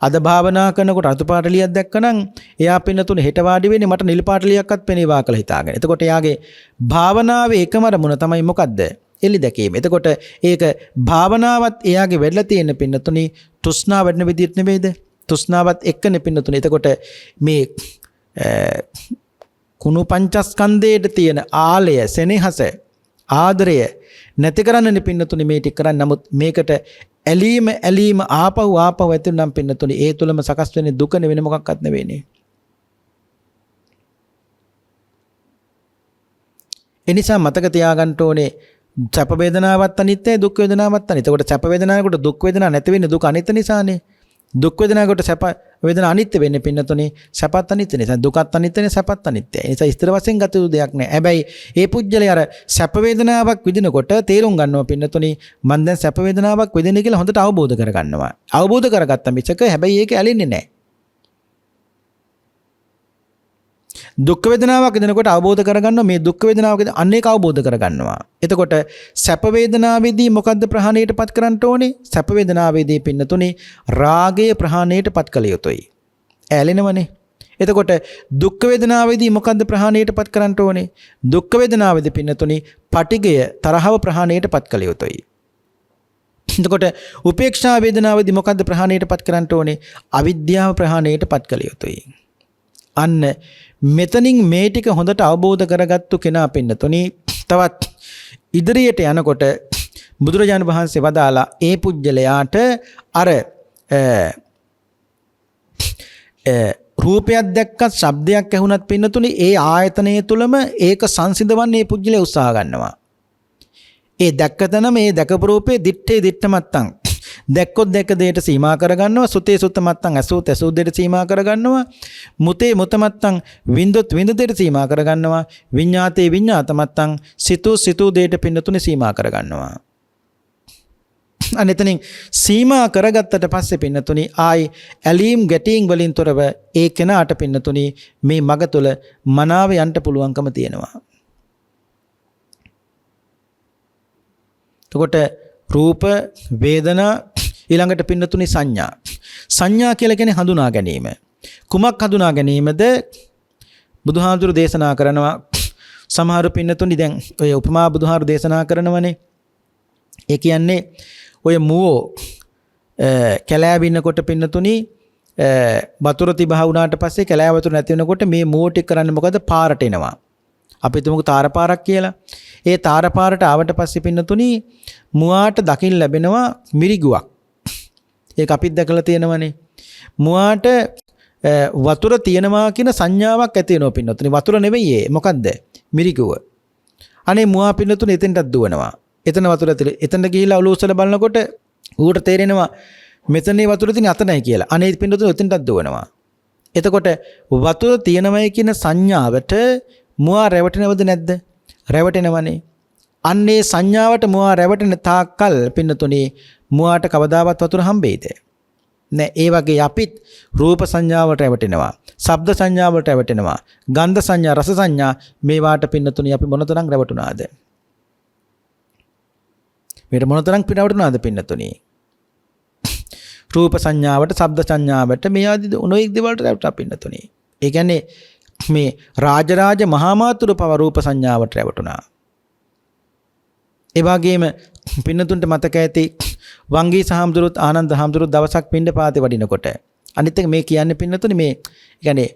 අද භාවනා කරනකොට රතු පාටලියක් දැක්කනම් එයා පින්නතුනේ හෙට වාඩි වෙන්නේ මට නිල් පාටලියක්වත් පෙනේවා කියලා හිතාගෙන. එතකොට එයාගේ භාවනාවේ එකම අරමුණ තමයි මොකද්ද? එලි දැකීම. එතකොට ඒක භාවනාවත් එයාගේ වෙඩලා තියෙන පින්නතුනේ තෘෂ්ණාව වැඩන විදිහට නෙවෙයිද? තෘෂ්ණාවත් එක්කනේ පින්නතුනේ. එතකොට මේ කුණු පංචස්කන්ධයේ තියෙන ආලය, සෙනෙහස, ආදරය නැති කරන්නනේ පින්නතුනේ මේ ටික කරන්නේ. නමුත් මේකට ඇලීම ආපහු ඇතුළනම් පින්නතුනේ ඒ තුලම සකස් වෙන්නේ දුක නෙවෙයි මොකක්වත් නෙවෙයිනේ. ඒ නිසා මතක තියාගන්න ඕනේ සැප වේදනාවත් අනිත්‍යයි දුක් වේදනාවත් අනිත්‍යයි. ඒකට සැප වේදනාවකට දුක් වේදනා නැති වෙන්නේ දුක අනිත්‍ය නිසානේ. දුක් වේදනාවකට සැප වේදනා අනිත්‍ය වෙන්නේ පින්නතුනේ සැපත් අනිත්‍ය නිසා. දුකත් අනිත්‍යනේ සැපත් අනිත්‍යයි. ඒ නිසා ස්ථිර වශයෙන් ගත යුතු දෙයක් නෑ. හැබැයි ඒ පුජ්‍යලේ අර සැප වේදනාවක් විඳිනකොට තේරුම් ගන්නවා පින්නතුනේ මම දැන් සැප වේදනාවක් විඳින්නේ කියලා හොඳට අවබෝධ කරගන්නවා. අවබෝධ කරගත්ත මිසක හැබැයි ඒක ඇලෙන්නේ නෑ. දුක් වේදනාවක් විඳිනකොට අවබෝධ කරගන්නවා මේ දුක් වේදනාවක අනේක අවබෝධ කරගන්නවා. එතකොට සැප වේදනාවේදී මොකද්ද ප්‍රහාණයටපත් කරන්න ඕනේ? සැප වේදනාවේදී පින්නතුනේ රාගය ප්‍රහාණයටපත් කළ යුතුයි. ඇලෙනවනේ. එතකොට දුක් වේදනාවේදී මොකද්ද ප්‍රහාණයටපත් කරන්න ඕනේ? දුක් වේදනාවේදී පින්නතුනේ පටිගය තරහව ප්‍රහාණයටපත් කළ යුතුයි. එතකොට උපේක්ෂා වේදනාවේදී මොකද්ද ප්‍රහාණයටපත් කරන්න ඕනේ? අවිද්‍යාව ප්‍රහාණයටපත් කළ යුතුයි. අන්න මෙතනින් මේ ටික හොඳට අවබෝධ කරගත්තු කෙනා පින්නතුනි තවත් ඉදිරියට යනකොට බුදුරජාණන් වහන්සේ වදාලා ඒ පුජ්‍යලයාට අර රූපයක් දැක්කත් ශබ්දයක් ඇහුණත් පින්නතුනි ඒ ආයතනයේ තුලම ඒක සංසිඳවන්න මේ පුජ්‍යලයා උත්සාහ ගන්නවා. ඒ දැක්කතන මේ දැකපු රූපේ දිත්තේ දිත්තමත්තං දැක්කොත් දැක දෙයට සීමා කරගන්නවා. සුතේ සුතමත්තං ඇසූත් ඇසූ දෙයට සීමා කරගන්නවා. මුතේ මුතමත්තං වින්දොත් වින්ද දෙයට සීමා කරගන්නවා. විඤ්ඤාතේ විඤ්ඤාතමත්තං සිතූ සිතූ දෙයට පින්නතුනේ සීමා කරගන්නවා. අනෙතනින් සීමා කරගත්තට පස්සේ පින්නතුනේ ආයි ඇලීම් ගැටීම් වලින් තොරව ඒ කෙනාට පින්නතුනේ මේ මග තුල මනාව යන්න පුළුවන්කම තියෙනවා. එතකොට රූප වේදනා ඊළඟට පින්නතුනි සංඥා කියලා කියන්නේ හඳුනා ගැනීම. කුමක් හඳුනා ගැනීමද? බුදුහාමුදුරු දේශනා කරනවා සමහර පින්නතුනි දැන් ඔය උපමා බුදුහාමුදුරු දේශනා කරනවනේ. ඒ කියන්නේ ඔය මුවෝ කැලෑවිනකොට පින්නතුනි වතුර තිබහ වුණාට පස්සේ කැලෑ වතුර නැති වෙනකොට මේ මුවෝ ටික කරන්නේ මොකද? පාරට එනවා. අපි තුමුක තාරපාරක් කියලා. ඒ තාරපාරට ආවට පස්සේ පින්නතුනි මුවාට දකින්න ලැබෙනවා මිරිගුවක්. ඒක අපිත් දැකලා තියෙනවනේ. මුවාට වතුර තියෙනවා කියන සංඥාවක් ඇති වෙනවා පින්නතුනි. වතුර නෙවෙයි ඒ. මොකද්ද? මිරිගුව. අනේ මුවා පින්නතුනි එතෙන්ටත් දුවනවා. එතන වතුර ඇතුලේ. එතනට ගිහිලා ඔලුව උස්සලා බලනකොට ඌට තේරෙනවා මෙතනේ වතුර තියෙන අතනයි කියලා. අනේ පින්නතුනි එතෙන්ටත් දුවනවා. එතකොට වතුර තියෙනවයි කියන සංඥාවට මුවා රැවටෙනවද නැද්ද? රැවටෙනවනේ. අන්නේ සංඥාවට මුවා රැවටෙන තාක්කල් පින්නතුනේ මුවාට කවදාවත් වතුර හම්බෙයිද? නෑ. ඒ වගේ අපිත් රූප සංඥාවට රැවටෙනවා. ශබ්ද සංඥාවට රැවටෙනවා. ගන්ධ සංඥා, රස සංඥා මේවාට පින්නතුනේ අපි මොනතරම් රැවටුණාද? මේකට මොනතරම් පිටවටුණාද පින්නතුනේ? රූප සංඥාවට, ශබ්ද සංඥාවට මේ ආදී නොයෙක් දේවල්ට රැවටුණා පින්නතුනේ. ඒ කියන්නේ මේ රාජරාජ මහා මාතුරු පව රූප සංඥාවට රැවටුණා. ඒ වගේම පින්නතුන්ට මතක ඇති වංගී සහම්දුරුත් ආනන්ද හම්දුරුත් දවසක් පින්ඩ පාතේ වඩිනකොට අනිත් එක මේ කියන්නේ පින්නතුනේ මේ කියන්නේ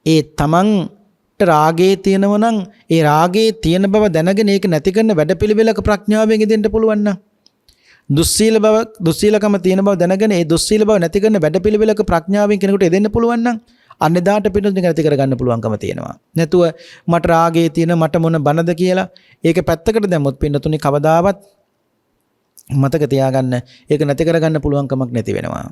ඒ තමන්ට රාගයේ තියෙනව නම් ඒ රාගයේ තියෙන බව දැනගෙන ඒක නැති කරන වැඩපිළිවෙලක ප්‍රඥාවෙන් ඉදෙන්න පුළුවන් නම් දුස්සීලකම තියෙන බව දැනගෙන ඒ දුස්සීල බව නැති කරන වැඩපිළිවෙලක ප්‍රඥාවෙන් කෙනෙකුට ඉදෙන්න පුළුවන් නම් අන්නදාට පින්නතුනේ නැති කරගන්න පුළුවන්කම තියෙනවා. නැතුව මට රාගයේ තියෙන මට මොන බනද කියලා ඒක පැත්තකට දැම්මොත් පින්නතුනේ කවදාවත් මතක තියාගන්න ඒක නැති කරගන්න පුළුවන් කමක් නැති වෙනවා.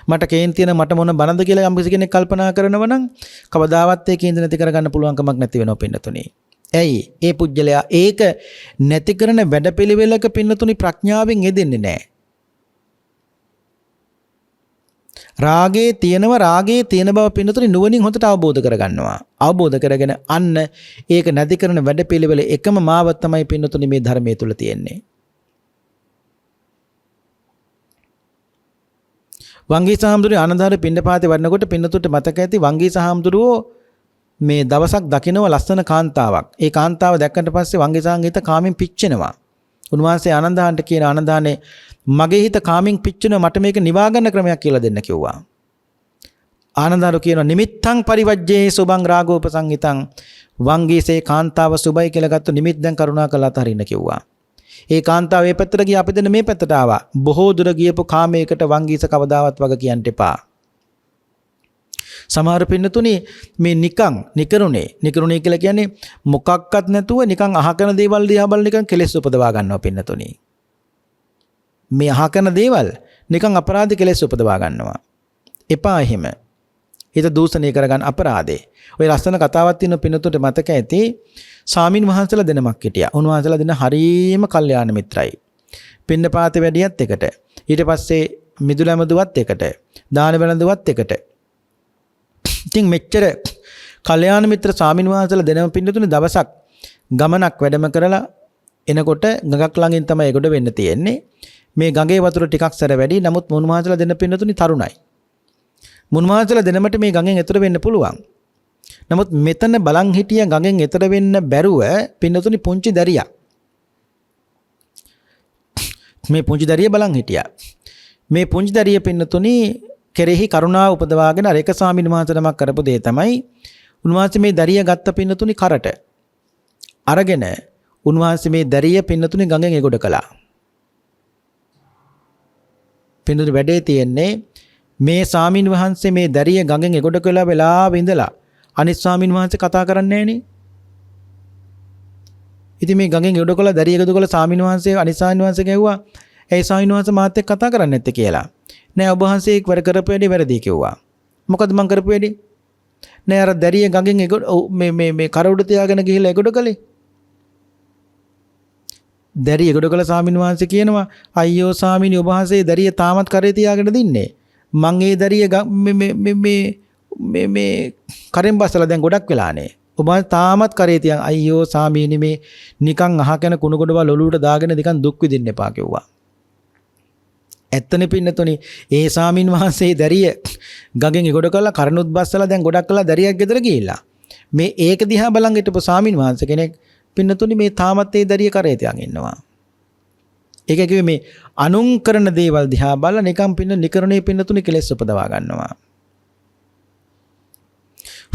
මට කේන්තියන මට මොන බනද කියලා යම් කෙනෙක් කල්පනා කරනවා නම් කවදාවත් ඒ කේන්ති නැති කරගන්න පුළුවන් කමක් නැති වෙනවා පින්නතුනි. ඇයි? ඒ පුජ්‍යලයා ඒක නැති කරන වැඩපිළිවෙලක පින්නතුනි ප්‍රඥාවෙන් යෙදෙන්නේ නැහැ. රාගේ තියෙනවා රාගේ තියෙන බව පින්නතුනි නුවණින් හොඳට අවබෝධ කරගන්නවා. අවබෝධ කරගෙන අන්න ඒක නැති කරන වැඩපිළිවෙල එකම මාව තමයි පින්නතුනි මේ ධර්මයේ තුල තියෙන්නේ. වංගී සහම්දුරේ ආනන්දහර පින්නපාතේ වඩනකොට පින්නතුට මතක ඇති වංගී සහම්දුරෝ මේ දවසක් දකින්නව ලස්සන කාන්තාවක්. ඒ කාන්තාව දැක්කට පස්සේ වංගී සහංගිත කාමෙන් පිච්චෙනවා. උන්වහන්සේ ආනන්දහන්ට කියන ආනන්දහනේ මගේ හිත කාමෙන් පිච්චෙනවා මට මේක නිවා ගන්න ක්‍රමයක් කියලා දෙන්න කිව්වා. ආනන්දහරු කියනවා නිමිත්තං පරිවජ්ජේ සුභං රාගෝපසංහිතං වංගීසේ කාන්තාව සුභයි කියලා ගත්ත නිමිත් දැන් කරුණා කළා අතරින්න කිව්වා. ඒ කාන්තාව මේ පැත්තට ගියා අපි දෙන්න මේ පැත්තට ආවා. බොහෝ දුර ගියපු කාමයකට වංගීස කවදාවත් වග කියන්න එපා. සමහර පින්නතුනි මේ නිකරුණේ කියලා කියන්නේ මොකක්වත් නැතුව නිකන් අහකන දේවල් දිහා බලන නිකන් කෙලෙස් උපදවා ගන්නවා පින්නතුනි. මේ අහකන දේවල් නිකන් අපරාධ කෙලෙස් උපදවා ගන්නවා. එපා එහෙම. හිත දූෂණය කරගන්න අපරාධේ. ඔය ලස්සන කතාවක් තියෙන පින්නතුන්ට මතක ඇති. ස්වාමින් වහන්සේලා දෙනමක් හිටියා. උන්වහන්සේලා දෙන හරීම කල්යාණ මිත්‍රයි. පින්නපාතේ වැඩියත් එකට. ඊට පස්සේ මිදුලැමදුවත් එකට. දාන වැළඳුවත් එකට. ඉතින් මෙච්චර කල්යාණ මිත්‍ර ස්වාමින් වහන්සේලා දෙනම පින්නතුනේ දවසක් ගමනක් වැඩම කරලා එනකොට ගඟක් ළඟින් තමයි ගොඩ වෙන්න තියෙන්නේ. මේ ගඟේ වතුර ටිකක් සැර වැඩි. නමුත් මුන්වහන්සේලා දෙන පින්නතුනේ තරුණයි. මුන්වහන්සේලා දෙනමට මේ ගඟෙන් එතර වෙන්න පුළුවන්. නමුත් මෙතන බලන් හිටිය ගඟෙන් එතර වෙන්න බැරුව පින්නතුනි පුංචි දරියක්. මේ පුංචි දරිය බලන් හිටියා. මේ පුංචි දරිය පින්නතුනි කෙරෙහි කරුණාව උපදවාගෙන අර එක ස්වාමීන් වහන්සේ නමක් කරපු දේ තමයි උන්වහන්සේ මේ දරිය ගත්ත පින්නතුනි කරට අරගෙන උන්වහන්සේ මේ දරිය පින්නතුනි ගඟෙන් එගොඩ කළා. පින්නතුනි වැඩේ තියෙන්නේ මේ ස්වාමීන් වහන්සේ මේ දරිය ගඟෙන් එගොඩ කළා වෙලාව ඉඳලා අනිත් ස්වාමීන් වහන්සේ කතා කරන්නේ නැහනේ. ඉතින් මේ ගඟෙන් එගොඩ කළා දරිය එගොඩ කළා ස්වාමීන් වහන්සේ අනිත් ස්වාමීන් වහන්සේ කිව්වා "ඒ ස්වාමීන් වහන්සේ මාත් එක්ක කතා කරන්නේ නැත්තේ" කියලා. "නෑ ඔබ වහන්සේ එක්වර කරපු වැඩේ වැරදි" කිව්වා. "මොකද මං කරපු වැඩේ?" "නෑ අර දරිය ගඟෙන් එගොඩ මේ කර උඩ තියාගෙන ගිහිල්ලා එගොඩ කළේ." දරිය එගොඩ කළ ස්වාමීන් වහන්සේ කියනවා "අයියෝ ස්වාමීනි ඔබ වහන්සේ දරිය තාමත් කරේ තියාගෙන දින්නේ. මං ඒ දරිය මේ කරෙන් බස්සලා දැන් ගොඩක් වෙලානේ. ඔබ තාමත් කරේ තියන් අයියෝ සාමීනි මේ නිකන් අහගෙන කුණු ගොඩවල් ඔලුවට දාගෙන නිකන් දුක් විඳින්න එපා" කිව්වා. ඇත්තනේ පින්නතුනි ඒ සාමීන් වහන්සේ දරිය ගඟෙන් එගොඩ කළා කරනුත් බස්සලා දැන් ගොඩක් කළා දරියක් ගෙදර ගිහිල්ලා. මේ ඒක දිහා බලන් හිටපු සාමීන් වහන්සේ කෙනෙක් පින්නතුනි මේ තාමත් ඒ දරිය කරේ තියන් ඉන්නවා. ඒක කිව්වේ මේ අනුන් කරන දේවල් දිහා බලලා නිකම් නිකරණේ පින්නතුනි කෙලෙස් උපදවා ගන්නවා.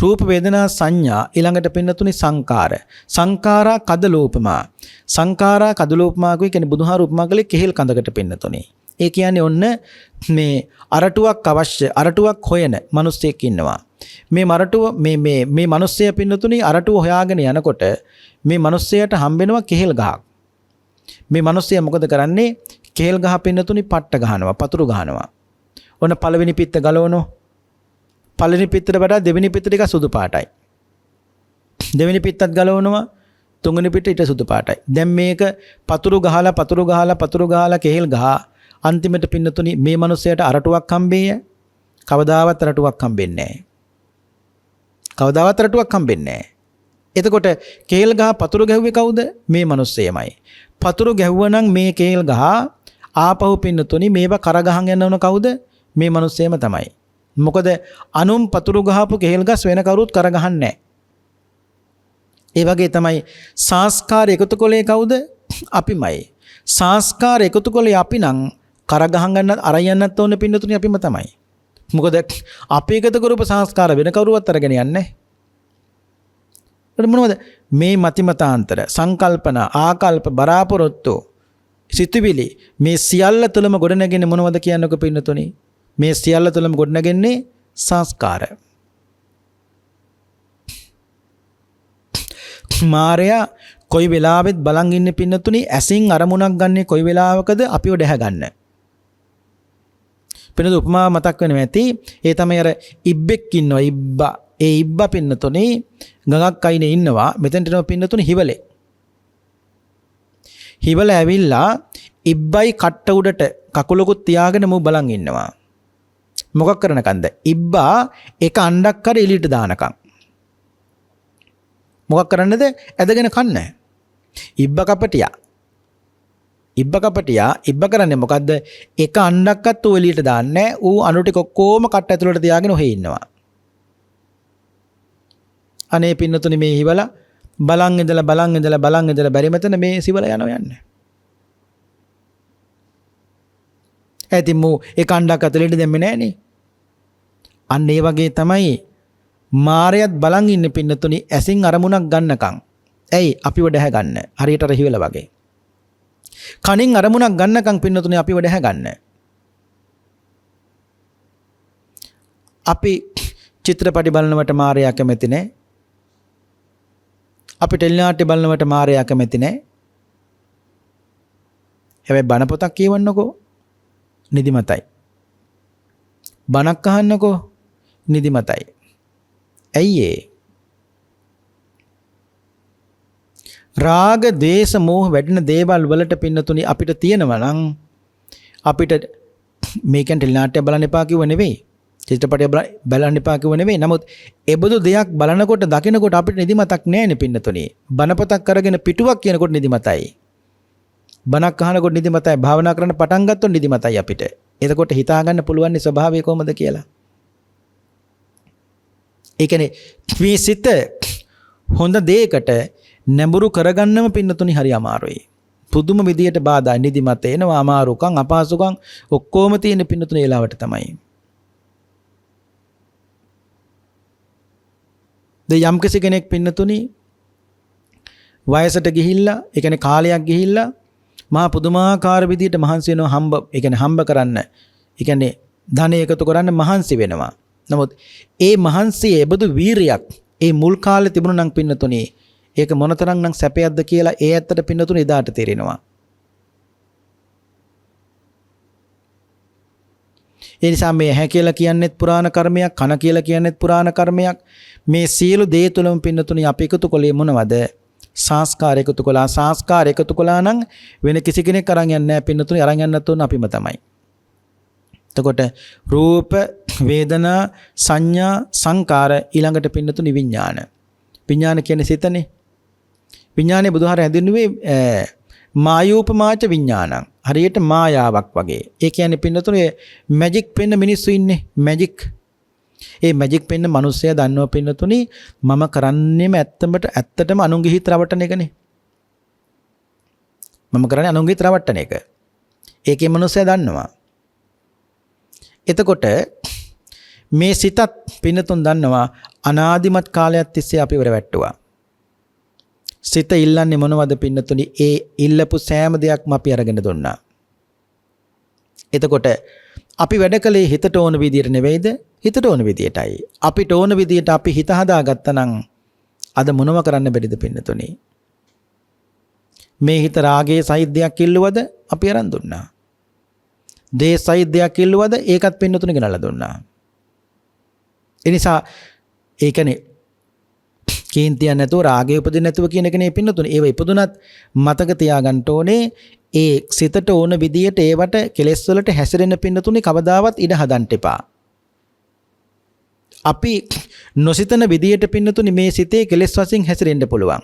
රූප වේදනා සංඥා ඊළඟට පින්නතුනි සංකාර. සංකාරා කදලෝපමා. සංකාරා කදලෝපමා කියන්නේ බුදුහාරු උපමා කළේ කෙහෙල් කඳකට පින්නතුනි. ඒ කියන්නේ ඔන්න මේ අරටුවක් අවශ්‍ය අරටුවක් හොයන මිනිස්සෙක් ඉන්නවා. මේ මරටුව මේ මිනිස්සයා පින්නතුනි අරටුව හොයාගෙන යනකොට මේ මිනිස්සයාට හම්බෙනවා කෙහෙල් ගහක්. මේ මිනිස්සයා මොකද කරන්නේ? කෙහෙල් ගහ පින්නතුනි පට්ට ගහනවා, පතුරු ගහනවා. ඔන්න පළවෙනි පිත්ත ගලවනවා. පළවෙනි පිත්තට වඩා දෙවෙනි පිත්ත ටික සුදු පාටයි. දෙවෙනි පිත්තත් ගලවනවා, තුන්වෙනි පිත්ත ඊට සුදු පාටයි. දැන් මේක පතුරු ගහලා කෙහෙල් ගහ අන්තිමට පින්නතුනි මේ මිනිස්සයාට අරටුවක් හම්බෙය. කවදාවත් අරටුවක් හම්බෙන්නේ නැහැ. කවදාවත් අරටුවක් හම්බෙන්නේ නැහැ. එතකොට කෙහෙල් ගහ පතුරු ගැහුවේ කවුද? මේ මිනිස්සයමයි. පතුරු ගැහුවනම් මේ කෙහෙල් ගහ ආපහු පින්නතුනි මේව කර ගහන් යන්න ඕන කවුද? මේ මිනිස්සයම තමයි. මොකද අනුම් පතුරු ගහපු කෙහෙල් ගස් වෙන කවුරුත් කර ගහන්නේ නැහැ. ඒ වගේ තමයි සංස්කාර එකතු කොලේ කවුද? අපිමයි. සංස්කාර එකතු කොලේ අපි නම් කර ගහන් ගන්නත් අරන් යන්නත් ඕනේ පින්නතුනි අපිම තමයි. මොකද අපි එකතු කරපු සංස්කාර වෙන කවුරුවත් අරගෙන යන්නේ නැහැ. මොනවද මේ මතිමතාන්තර සංකල්පන ආකල්ප බරාපොරොත්තු සිතුවිලි මේ සියල්ල තුළම ගොඩනැගෙන මොනවද කියන්නකො පින්නතුනි? මේ සියල්ල තුළම ගොඩනැගෙන්නේ සංස්කාර. මාරයා කොයි වෙලාවෙත් බලන් ඉන්න පින්නතුනි ඇසින් අරමුණක් ගන්න කොයි වෙලාවකද අපිව දැහ ගන්න. පින්නතු උපමා මතක් වෙනවා ඇති. ඒ තමයි අර ඉබ්බෙක් ඉන්නවා ඉබ්බා. ඒ ඉබ්බා පින්නතුනි ගඟක් අයිනේ ඉන්නවා. මෙතනට එනවා පින්නතුනි හිවලේ. හිවල ඇවිල්ලා ඉබ්බයි කට්ට උඩට කකුලකුත් තියාගෙන මු බලන් ඉන්නවා. මොකක් කරනකන්ද? ඉබ්බා එක අණ්ඩක් කර එළියට දානකම්. මොකක් කරන්නද? ඇදගෙන කන්න. ඉබ්බ කපටියා. ඉබ්බ කරන්නේ මොකද්ද? එක අණ්ඩක්වත් ඌ එළියට දාන්නේ නැහැ. ඌ අණු ටික ඔක්කොම කට්ට ඇතුළට තියාගෙන ඔහේ ඉන්නවා. අනේ පින්නතුනි මේ හිවලා බලන් ඉඳලා බැරි මෙතන මේ සිවල යනවා යන්නේ. ඇති මූ ඒ කණ්ඩක් අතලෙට දෙන්නේ නැහනේ. අන්න ඒ වගේ තමයි මායයත් බලන් ඉන්න පින්නතුනි ඇසින් අරමුණක් ගන්නකම්. ඇයි අපිව දැහ ගන්න. හරියට අර හිවල වගේ. කනින් අරමුණක් ගන්නකම් පින්නතුනි අපිව දැහ ගන්න. අපි චිත්‍රපටි බලනවට මායя කැමති නැහැ. අපි ටෙලිනාට්‍ය බලනවට මායя කැමති නැහැ. හැබැයි බණ පොතක් කියවන්නකෝ නිදිමතයි. බණක් අහන්නකෝ නිදිමතයි. ඇයි ඒ? රාග, ද්වේෂ, මෝහ වැඩින දේවල් වලට පින්නතුනි අපිට තියෙනවා නම් අපිට මේකෙන් ටෙලිනාට්‍ය බලන්න එපා කිව්ව නෙවෙයි. චිත්‍රපටය බලන්න එපා කිව්ව නෙවෙයි. නමුත් එබඳු දෙයක් බලනකොට දකිනකොට අපිට නිදිමතක් නැහැනේ පින්නතුනි. බණ පොතක් අරගෙන පිටුවක් කියනකොට නිදිමතයි. බණක් අහනකොට නිදිමතයි. භාවනා කරන්න පටන් ගත්තොත් නිදිමතයි අපිට. එතකොට හිතා ගන්න පුළුවන් ස්වභාවය කොහොමද කියලා. ඒ කියන්නේ මේ සිත හොඳ දෙයකට නැඹුරු කරගන්නම පින්නතුනි හරි අමාරුයි. පුදුම විදියට බාධා නිදිමත එනවා, අමාරුකම්, අපහසුකම් ඔක්කොම තියෙන පින්නතුනි ඒලාවට තමයි. යම් කෙනෙක් පින්නතුනි වයසට ගිහිල්ලා, ඒ කියන්නේ කාලයක් ගිහිල්ලා මහා පුදුමාකාර විදියට මහන්සි වෙනවා හම්බ කරන්න. ඒ කියන්නේ ධනෙ එකතු කරන්න මහන්සි වෙනවා. නමුත් ඒ මහන්සියේ එබඳු වීරියක් ඒ මුල් කාලේ තිබුණා නම් පින්නතුනි ඒක මොනතරම් නම් සැපයක්ද කියලා ඒ ඇත්තට පින්නතුනි එදාට තේරෙනවා. ඒ නිසා මේ ඇහැ කියලා කියන්නේත් පුරාණ කර්මයක්, කන කියලා කියන්නේත් පුරාණ කර්මයක්. මේ සියලු දේ තුළම පින්නතුනි අපි එකතු කළේ මොනවද? සංස්කාර එකතු කළා. සංස්කාර එකතු කළා නම් වෙන කිසි කෙනෙක් අරන් යන්නේ නැහැ පින්නතුනි. අරන් යන්නත් ඕන අපිම තමයි. එතකොට රූප, වේදනා, සංඥා, සංකාර ඊළඟට පින්නතුනි විඥාන. විඥාන කියන්නේ සිතනේ. විඥානේ බුදුහාර හැඳින්නුවේ මායූපමාච විඥානං. හරියට මායාවක් වගේ. ඒ කියන්නේ පින්නතුනේ මැජික් පෙන්න මිනිස්සු ඉන්නේ. මැජික්. ඒ මැජික් පෙන්න මිනිස්සයා දන්නව පින්නතුනි මම කරන්නේම ඇත්තටම අනුන්ගේ හිත රවට්ටන එකනේ. මම කරන්නේ අනුන්ගේ හිත රවට්ටන එක. ඒකේ මිනිස්සයා දන්නවා. එතකොට මේ සිතත් පින්නතුන් දන්නවා අනාදිමත් කාලයක් තිස්සේ අපිව රැවට්ටුවා. සිත ඉල්ලන්නේ මොනවද පින්නතුනි? ඒ ඉල්ලපු සෑම දෙයක්ම අපි අරගෙන දුන්නා. එතකොට අපි වැඩ කළේ හිතට ඕන විදියට නෙවෙයිද? හිතට ඕන විදියටයි. අපිට ඕන විදියට අපි හිත හදාගත්තා නම් අද මොනව කරන්න බැරිද පින්නතුනි? මේ හිත රාගයේ සයිද්දයක් ඉල්ලුවද අපි අරන් දුන්නා. දේශ සයිද්දයක් ඉල්ලුවද ඒකත් පින්නතුනි ගෙනල්ලා දුන්නා. ඒ නිසා ඒකනේ කේන්තියක් නැතුව රාගය උපදින්න නැතුව කියන එකනේ පින්නතුනි. ඒව ඉපදුනත් මතක තියාගන්න ඕනේ ඒ සිතට ඕන විදියට ඒවට කෙලෙස් වලට හැසිරෙන්න පින්නතුනි කවදාවත් ඉඩ හදන්න එපා. අපි නොසිතන විදියට පින්නතුනි මේ සිතේ කෙලෙස් වශයෙන් හැසිරෙන්න පුළුවන්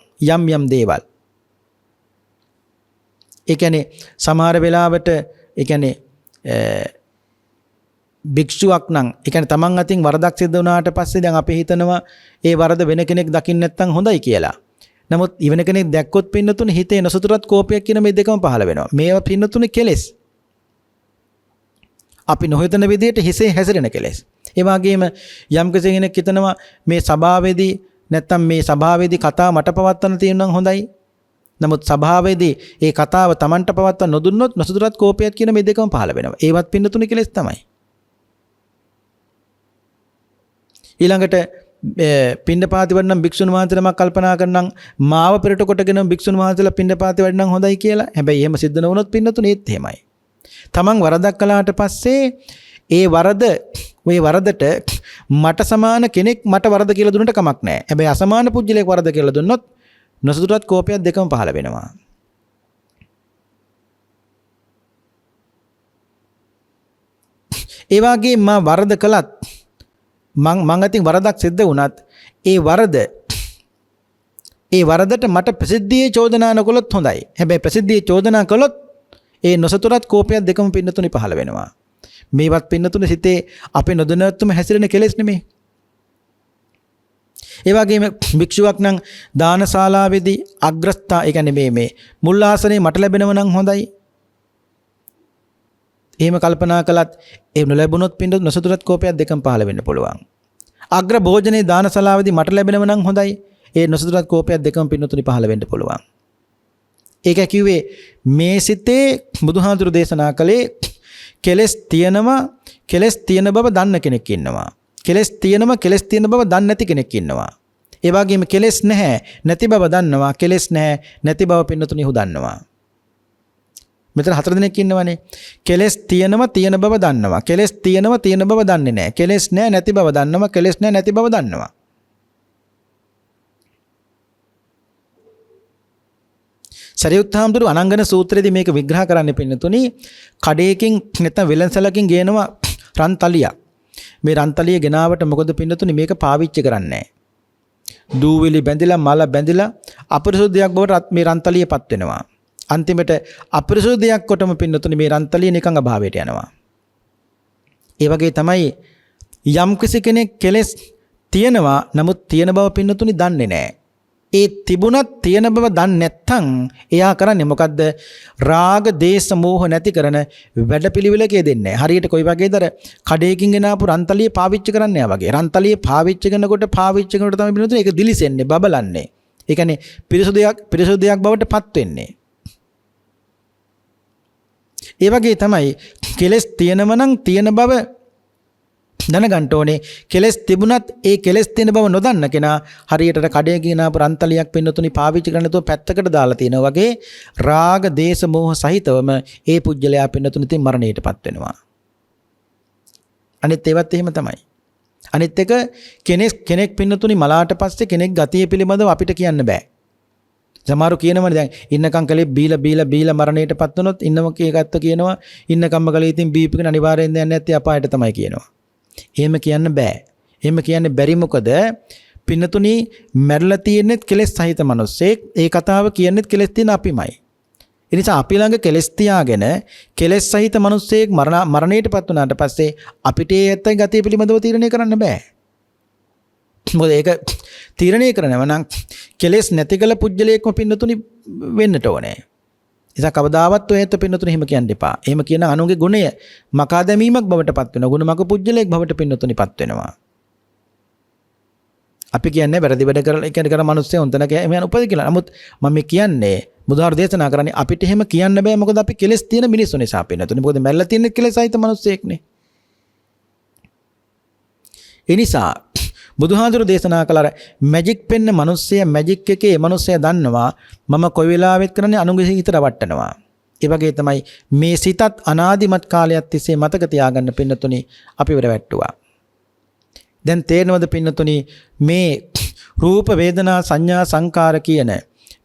යම් දේවල්. ඒ කියන්නේ සමහර වෙලාවට ඒ කියන්නේ භික්ෂුවක් නම් ඒ කියන්නේ තමන් අතින් වරදක් සිද්ධ වුණාට පස්සේ දැන් අපි හිතනවා ඒ වරද වෙන කෙනෙක් දකින්න නැත්නම් හොඳයි කියලා. නමුත් ඉවෙන කෙනෙක් දැක්කොත් පින්නතුනේ හිතේ නොසතුටත් කෝපයක් කියන මේ දෙකම පහළ වෙනවා. මේවා පින්නතුනේ කෙලෙස්. අපි නොහිතන විදිහට හිසේ හැසිරෙන කෙලෙස්. ඒ වගේම යම් කෙනෙක් හිතනවා මේ සභාවේදී නැත්නම් මේ සභාවේදී කතාව මට පවත්වන්න තියෙනවා හොඳයි. නමුත් සභාවේදී ඒ කතාව Tamanට පවත්වන්න නොදුන්නොත් නොසතුටත් කෝපයක් කියන මේ දෙකම පහළ වෙනවා. ඒවත් පින්නතුනේ කෙලෙස් තමයි. ඊළඟට පින්ඩපාති වඩනම් භික්ෂුන් වහන්සේලා කල්පනා කරනම් මාව පෙරට කොටගෙන භික්ෂුන් වහන්සේලා පින්ඩපාති වඩනම් හොඳයි කියලා. හැබැයි එහෙම සිද්ධ නොවුනොත් පින්නතුනේ ඒත් එහෙමයි. තමන් වරදක් කළාට පස්සේ ඒ වරදට මට සමාන කෙනෙක් මට වරද කියලා දුන්නට කමක් නැහැ. හැබැයි අසමාන පුජ්‍යලයක් වරද කියලා දුන්නොත් නොසතුටත් කෝපයක් දෙකම පහළ වෙනවා. ඒ වගේම මා වරද කළත් මං අතින් වරදක් සිද්ධ වුණත් ඒ වරදට මට ප්‍රසිද්ධියේ චෝදනා නොකළොත් හොඳයි. හැබැයි ප්‍රසිද්ධියේ චෝදනා කළොත් ඒ නොසතුටත් කෝපයක් දෙකම පින්නතුනේ පහළ වෙනවා. මේවත් පින්නතුනේ සිතේ අපේ නොදැනුවත්වම හැසිරෙන කෙලෙස් නෙමෙයි. ඒ වගේම භික්ෂුවක් නම් දානශාලාවේදී අග්‍රස්ථා ඒ කියන්නේ මේ මුල් ආසනේ මට ලැබෙනව නම් හොඳයි. එහෙම කල්පනා කළත් ඒ නොලැබුණොත් පින්නතුනේ නොසතුටත් කෝපයක් දෙකම පහළ වෙන්න පුළුවන්. අග්‍ර භෝජනේ දානශාලාවේදී මට ලැබෙනව නම් හොඳයි. ඒ නොසතුටත් කෝපයක් දෙකම පින්නතුනේ පහළ වෙන්න පුළුවන්. ඒක කිව්වේ මේ සිතේ බුදුහාඳුරු දේශනා කළේ කෙලස් තියෙන බව දන්න කෙනෙක් ඉන්නවා. කෙලස් තියෙන බව දන්නේ නැති කෙනෙක් ඉන්නවා. ඒ වගේම කෙලස් නැති බව දන්නවා. කෙලස් නැති බව පින්නතුණි හු දන්නවා. මෙතන 4 දෙනෙක් ඉන්නවනේ. කෙලස් තියෙන බව දන්නවා. කෙලස් තියෙන බව දන්නේ නැහැ. කෙලස් නැති බව දන්නවා. කෙලස් නැති බව දන්නවා. සරියුත් හාමුදුරු අනංගන සූත්‍රයේදී මේක විග්‍රහ කරන්න පින්නතුනි කඩේකින් නැත්නම් වෙළඳසැලකින් ගේනවා රන් තලියක්. මේ රන් තලිය ගෙනාවට මොකද පින්නතුනි මේක පාවිච්චි කරන්නේ නැහැ. දූවිලි බැඳිලා මල බැඳිලා අපරිසුදු දෙයක් බවට මේ රන් තලියපත් වෙනවා. අන්තිමට අපරිසුදු දෙයක් කොටම පින්නතුනි මේ රන් තලිය නිකන් අභාවයට යනවා. ඒ වගේ තමයි යම් කෙනෙක් කෙලස් තියෙනවා නමුත් තියෙන බව පින්නතුනි දන්නේ නැහැ. ඒ තිබුණත් තියෙන බව දන්නේ නැත්නම් එයා කරන්නේ මොකද්ද? රාග, දේශ, මෝහ නැති කරන වැඩපිළිවෙලකේ දෙන්නේ. හරියට කොයි වගේද අර කඩේකින් ගෙනාපු රන්තලිය පාවිච්චි කරන්නේ ආ වගේ. රන්තලිය පාවිච්චි කරනකොට තමයි බිනතුනේ ඒක දිලිසෙන්නේ, බබලන්නේ. ඒ කියන්නේ පිරිසුදු දෙයක් බවට පත් වෙන්නේ. ඒ වගේ තමයි කෙලස් තියෙනව නම් තියෙන බව දැනගන්න ඕනේ. කෙලස් තිබුණත් ඒ කෙලස් තියෙන බව නොදන්න කෙනා හරියට කඩේ ගිනාපු රන්තලියක් පින්නතුනි පාවිච්චි කරන්න නැතුව පැත්තකට දාලා තියෙනවා වගේ රාග, දේශ, මෝහ සහිතවම ඒ පුජ්‍යලයා පින්නතුනි තින් මරණයටපත් වෙනවා. අනිත් ඒවත් එහෙම තමයි. අනිත් එක කෙනෙක් පින්නතුනි මලාට පස්සේ කෙනෙක් ගතිය පිළිබඳව අපිට කියන්න බෑ. සමහරු කියනවනේ දැන් ඉන්නකම් කලේ බීලා මරණයටපත් වුණොත් ඉන්නම කීකත්ත කියනවා ඉන්නකම්ම කලේ ඉතින් බීපිකන අනිවාර්යෙන් දැන් නැත්තේ අපායට තමයි කියනවා. එහෙම කියන්න බෑ. එහෙම කියන්න බැරි මොකද පින්නතුනි මැරලා තියෙනෙත් කෙලෙස් සහිත මිනිස්සෙක්. ඒ කතාව කියන්නෙත් කෙලෙස් තියෙන අපිමයි. ඒ නිසා අපි ළඟ කෙලෙස් තියාගෙන කෙලෙස් සහිත මිනිස්සෙක් මරණයටපත් වුණාට පස්සේ අපිට ඒ ඇත්තයි ගතිය පිළිබඳව තීරණය කරන්න බෑ. මොකද ඒක තීරණය කරනව නම් කෙලෙස් නැති කළ පුජ්‍යලයක්ම පින්නතුනි වෙන්නට ඕනේ. නිසා කවදාවත් ඔය ඇත්ත පින්නතුනි එහෙම කියන්න එපා. එහෙම කියන අනුගේ ගුණය මකා දැමීමක් බවට පත් වෙනවා. ගුණමක පුජ්‍යලයක් බවට පින්නතුනිපත් වෙනවා. අපි කියන්නේ වැරදි වැඩ කරලා කියන්නේ කර මිනිස්සු උන්තනක එහෙම යන උපද කියලා. නමුත් මම කියන්නේ බුදුහාර දේශනා කරන්නේ අපිට එහෙම කියන්න බෑ. මොකද අපි කෙලස් තියෙන මිනිස්සු නිසා පින්නතුනි. මොකද මැරලා තියෙන කෙලස් සහිත මිනිස්සෙක්නේ. ඒ නිසා බුදුහාඳුරු දේශනා කළාර මැජික් පෙන්න මිනිස්සයා මැජික් එකේ මිනිස්සයා දන්නවා මම කොයි වෙලාවෙත් කරන්නේ අනුගේ හිත රවට්ටනවා. ඒ වගේ තමයි මේ සිතත් අනාදිමත් කාලයක් තිස්සේ මතක තියාගන්න පින්නතුනි අපි වැටුවා. දැන් තේරෙනවද පින්නතුනි මේ රූප වේදනා සංඥා සංකාර කියන